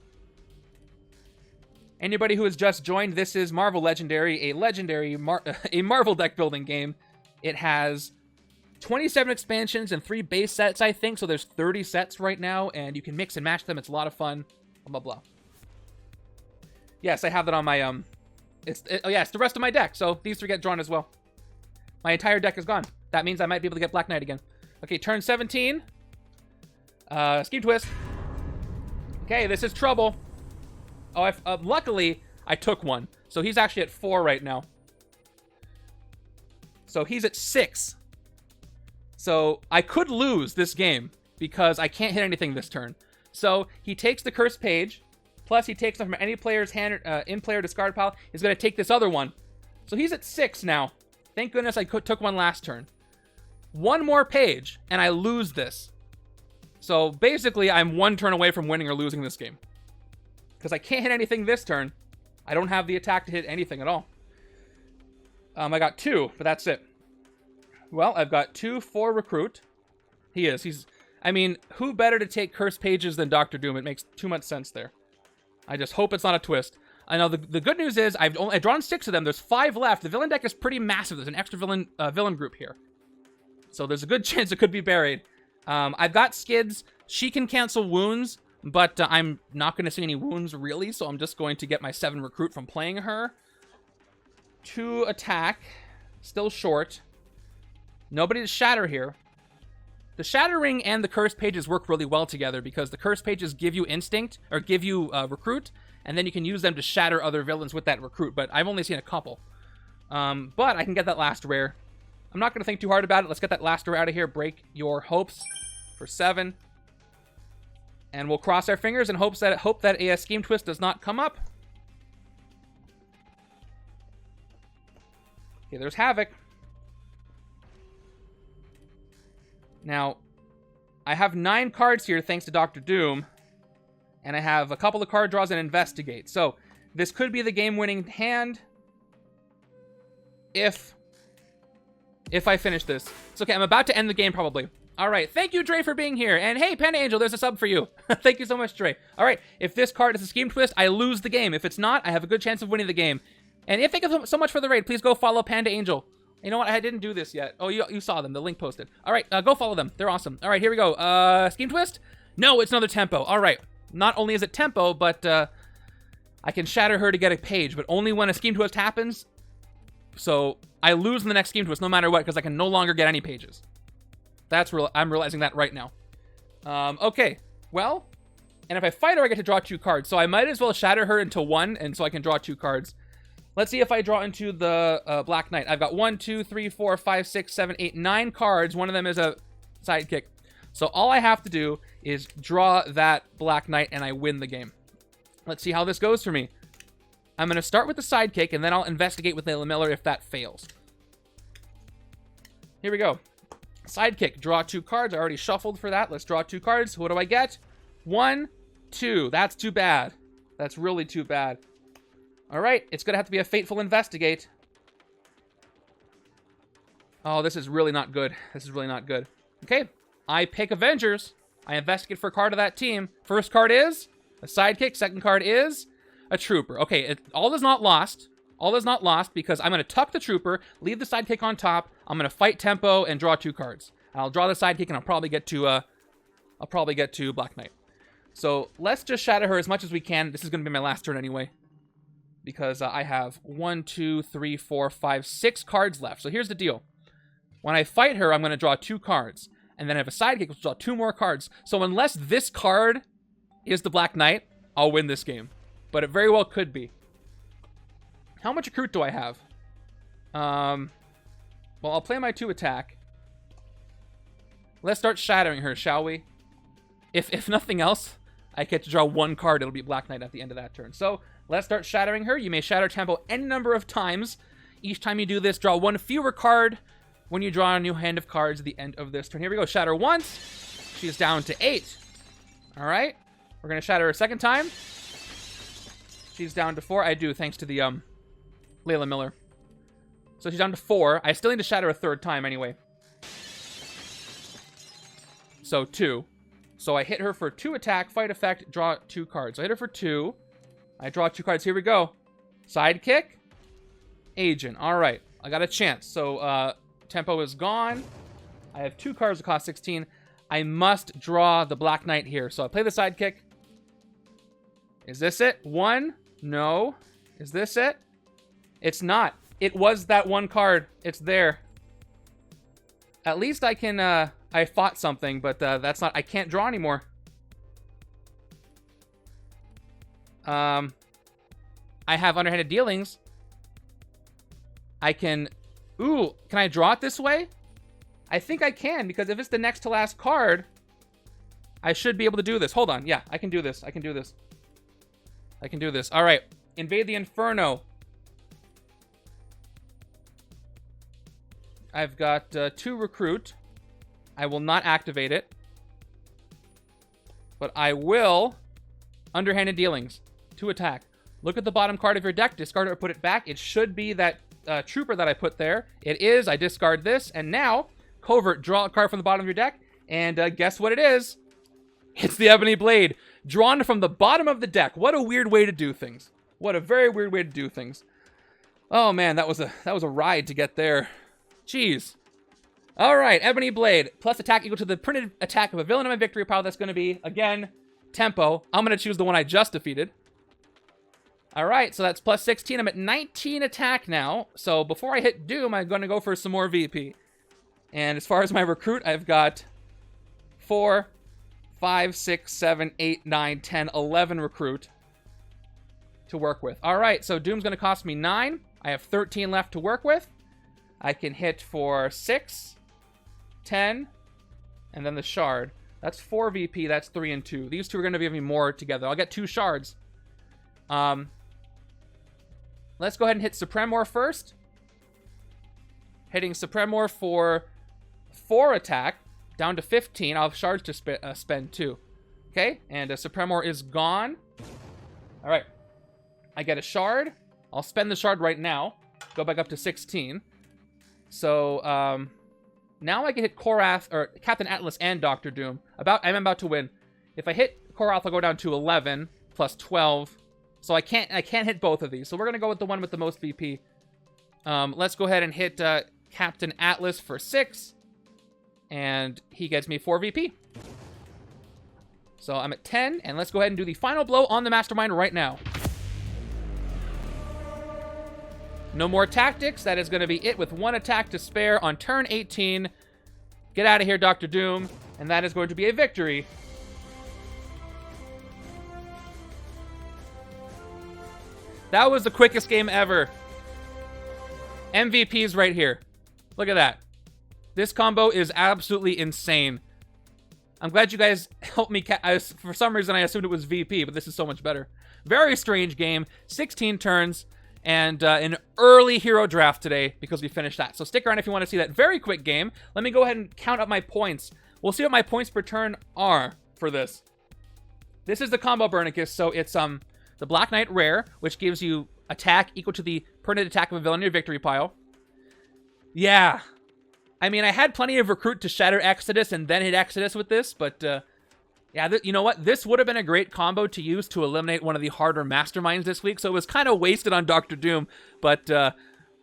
Anybody who has just joined, this is Marvel Legendary, a Marvel deck building game. It has 27 expansions and 3 base sets, I think, so there's 30 sets right now, and you can mix and match them. It's a lot of fun. Blah, blah, blah. Yes, I have that on my, it's the rest of my deck, so these 3 get drawn as well. My entire deck is gone. That means I might be able to get Black Knight again. Okay, turn 17. Scheme Twist. Okay, this is trouble. Oh, luckily, I took 1. So he's actually at 4 right now. So he's at 6. So I could lose this game because I can't hit anything this turn. So he takes the cursed page. Plus, he takes them from any player's hand in-player discard pile. He's going to take this other one. So he's at 6 now. Thank goodness I took 1 last turn. 1 more page, and I lose this. So basically, I'm 1 turn away from winning or losing this game. Because I can't hit anything this turn. I don't have the attack to hit anything at all. I got 2, but that's it. Well, I've got 2 for recruit. I mean, who better to take cursed pages than Dr. Doom? It makes too much sense there. I just hope it's not a twist. I know the good news is I've drawn 6 of them. There's 5 left. The villain deck is pretty massive. There's an extra villain group here. So there's a good chance it could be buried. I've got Skids. She can cancel wounds, but I'm not going to see any wounds really, so I'm just going to get my 7 recruit from playing her. 2 attack. Still short. Nobody to shatter here. The Shattering and the Cursed Pages work really well together because the Cursed Pages give you Instinct, or give you Recruit, and then you can use them to shatter other villains with that Recruit, but I've only seen a couple. But I can get that last rare. I'm not going to think too hard about it. Let's get that last rare out of here. Break Your Hopes for 7. And we'll cross our fingers and hope that a Scheme Twist does not come up. Okay, there's Havoc. Now, I have 9 cards here thanks to Dr. Doom, and I have a couple of card draws and Investigate. So, this could be the game-winning hand if I finish this. It's okay, I'm about to end the game probably. Alright, thank you, Dre, for being here. And hey, Panda Angel, there's a sub for you. Thank you so much, Dre. Alright, if this card is a Scheme Twist, I lose the game. If it's not, I have a good chance of winning the game. And thank you so much for the raid. Please go follow Panda Angel. You know what? I didn't do this yet. Oh, you saw them. The link posted. All right, go follow them. They're awesome. All right, here we go. Scheme Twist? No, it's another tempo. All right. Not only is it tempo, but I can shatter her to get a page, but only when a Scheme Twist happens. So I lose in the next Scheme Twist no matter what because I can no longer get any pages. I'm realizing that right now. Okay. Well, and if I fight her, I get to draw 2 cards. So I might as well shatter her into 1, and so I can draw 2 cards. Let's see if I draw into the Black Knight. I've got 1, 2, 3, 4, 5, 6, 7, 8, 9 cards. One of them is a sidekick. So all I have to do is draw that Black Knight and I win the game. Let's see how this goes for me. I'm going to start with the sidekick and then I'll investigate with the Miller if that fails. Here we go. Sidekick, draw 2 cards. I already shuffled for that. Let's draw 2 cards. What do I get? 1, 2. That's too bad. That's really too bad. All right, it's going to have to be a Fateful Investigate. Oh, this is really not good. This is really not good. Okay, I pick Avengers. I investigate for a card of that team. First card is a sidekick. Second card is a trooper. Okay, all is not lost. All is not lost because I'm going to tuck the trooper, leave the sidekick on top. I'm going to fight tempo and draw 2 cards. I'll draw the sidekick and I'll probably get to Black Knight. So let's just shatter her as much as we can. This is going to be my last turn anyway, because I have 1, 2, 3, 4, 5, 6 cards left. So here's the deal. When I fight her, I'm going to draw 2 cards. And then I have a sidekick, which will draw 2 more cards. So unless this card is the Black Knight, I'll win this game. But it very well could be. How much recruit do I have? Well, I'll play my 2 attack. Let's start shattering her, shall we? If nothing else, I get to draw 1 card. It'll be Black Knight at the end of that turn. So let's start shattering her. You may shatter tempo any number of times. Each time you do this, draw 1 fewer card when you draw a new hand of cards at the end of this turn. Here we go. Shatter once. She's down to 8. All right. We're going to shatter her a second time. She's down to 4. I do, thanks to the Layla Miller. So she's down to 4. I still need to shatter a third time anyway. So 2. So I hit her for 2 attack, fight effect, draw 2 cards. So I hit her for 2. I draw 2 cards. Here we go. Sidekick. Agent. All right. I got a chance. So tempo is gone. I have 2 cards that cost 16. I must draw the Black Knight here. So I play the sidekick. Is this it? 1? No. Is this it? It's not. It was that 1 card. It's there. At least I can, I fought something, but that's not, I can't draw anymore. I have underhanded dealings. I can, ooh, can I draw it this way? I think I can, because if it's the next to last card, I should be able to do this. Hold on. Yeah, I can do this. I can do this. I can do this. All right. Invade the Inferno. I've got 2 recruit. I will not activate it. But I will underhanded dealings. 2 attack. Look at the bottom card of your deck. Discard it or put it back. It should be that trooper that I put there. It is. I discard this. And now, covert, draw a card from the bottom of your deck. And guess what it is? It's the Ebony Blade. Drawn from the bottom of the deck. What a weird way to do things. What a very weird way to do things. Oh man, that was a ride to get there. Jeez. All right, Ebony Blade. Plus attack equal to the printed attack of a villain in my victory pile. That's going to be, again, tempo. I'm going to choose the one I just defeated. All right, so that's plus 16. I'm at 19 attack now. So before I hit Doom, I'm going to go for some more VP. And as far as my recruit, I've got 4, 5, 6, 7, 8, 9, 10, 11 recruit to work with. All right, so Doom's going to cost me 9. I have 13 left to work with. I can hit for 6, 10, and then the shard. That's 4 VP. That's 3 and 2. These two are going to give me more together. I'll get 2 shards. Let's go ahead and hit Supremor first. Hitting Supremor for 4 attack, down to 15. I'll have shards to spend 2. Okay, and Supremor is gone. All right. I get a shard. I'll spend the shard right now. Go back up to 16. So, now I can hit Korath, or Captain Atlas and Doctor Doom. I'm about to win. If I hit Korath, I'll go down to 11, plus 12. So I can't hit both of these. So we're going to go with the one with the most VP. Let's go ahead and hit Captain Atlas for 6. And he gets me 4 VP. So I'm at 10, and let's go ahead and do the final blow on the Mastermind right now. No more tactics. That is going to be it with 1 attack to spare on turn 18. Get out of here, Dr. Doom. And that is going to be a victory. That was the quickest game ever. MVPs right here. Look at that. This combo is absolutely insane. I'm glad you guys helped me. For some reason, I assumed it was VP, but this is so much better. Very strange game. 16 turns. And an early hero draft today because we finished that. So stick around if you want to see that very quick game. Let me go ahead and count up my points. We'll see what my points per turn are for this. This is the combo Bernicus, so it's the Black Knight rare, which gives you attack equal to the permanent attack of a villain in your victory pile. Yeah. I mean, I had plenty of recruit to shatter Exodus and then hit Exodus with this, but yeah, you know what? This would have been a great combo to use to eliminate one of the harder Masterminds this week, so it was kind of wasted on Dr. Doom, but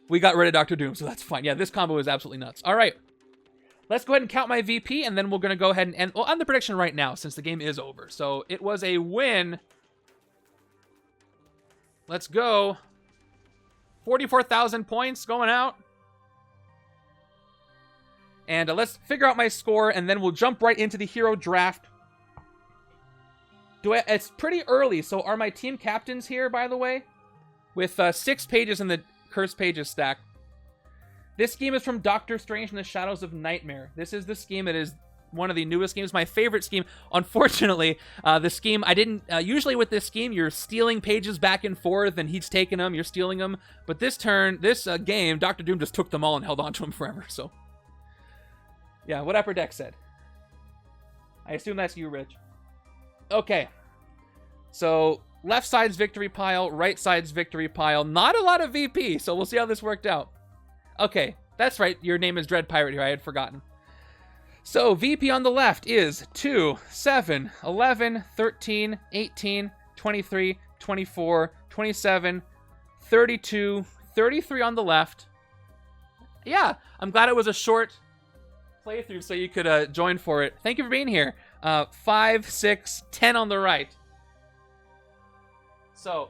we got rid of Dr. Doom, so that's fine. Yeah, this combo is absolutely nuts. All right. Let's go ahead and count my VP, and then we're going to go ahead and end... Well, on the prediction right now, since the game is over. So, it was a win. Let's go. 44,000 points going out. And let's figure out my score, and then we'll jump right into the hero draft. It's pretty early, so are my team captains here, by the way? With 6 pages in the Cursed Pages stack. This scheme is from Doctor Strange in the Shadows of Nightmare. This is the scheme. It is one of the newest schemes. My favorite scheme. Unfortunately, the scheme, I didn't... usually with this scheme, you're stealing pages back and forth, and he's taking them, you're stealing them. But this game, Dr. Doom just took them all and held on to them forever, so... Yeah, what Upper Deck said. I assume that's you, Rich. Okay. So, left side's victory pile, right side's victory pile. Not a lot of VP, so we'll see how this worked out. Okay, that's right. Your name is Dread Pirate here. I had forgotten. So, VP on the left is 2, 7, 11, 13, 18, 23, 24, 27, 32, 33 on the left. Yeah, I'm glad it was a short playthrough so you could join for it. Thank you for being here. 5, 6, 10 on the right. So,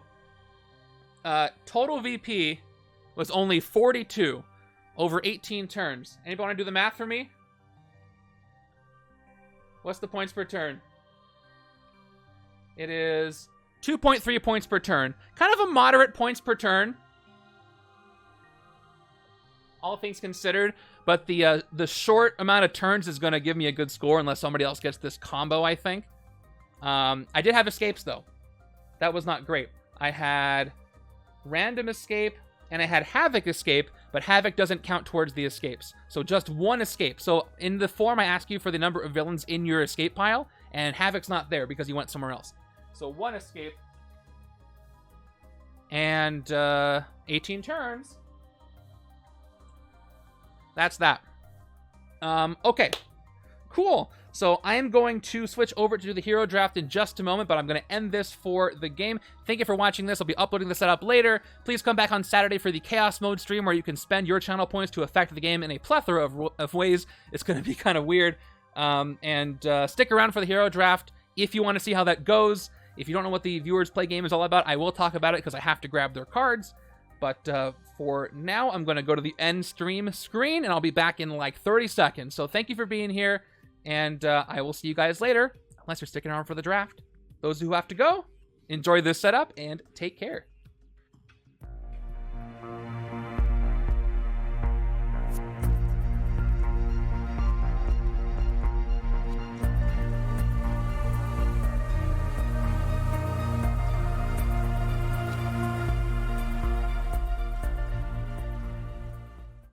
total VP was only 42 over 18 turns. Anybody want to do the math for me? What's the points per turn? It is 2.3 points per turn. Kind of a moderate points per turn, all things considered. But the short amount of turns is going to give me a good score unless somebody else gets this combo, I think. I did have escapes, though. That was not great. I had random escape, and I had Havoc escape, but Havoc doesn't count towards the escapes. So just one escape. So in the form, I ask you for the number of villains in your escape pile, and Havoc's not there because he went somewhere else. So one escape. And 18 turns. That's that. Okay. Cool. So I am going to switch over to the hero draft in just a moment, but I'm going to end this for the game. Thank you for watching this. I'll be uploading the setup later. Please come back on Saturday for the Chaos Mode stream where you can spend your channel points to affect the game in a plethora of ways. It's going to be kind of weird. Stick around for the hero draft if you want to see how that goes. If you don't know what the Viewers Play game is all about, I will talk about it because I have to grab their cards. But for now, I'm going to go to the end stream screen, and I'll be back in like 30 seconds. So thank you for being here. And I will see you guys later, unless you're sticking around for the draft. Those who have to go, enjoy this setup, and take care.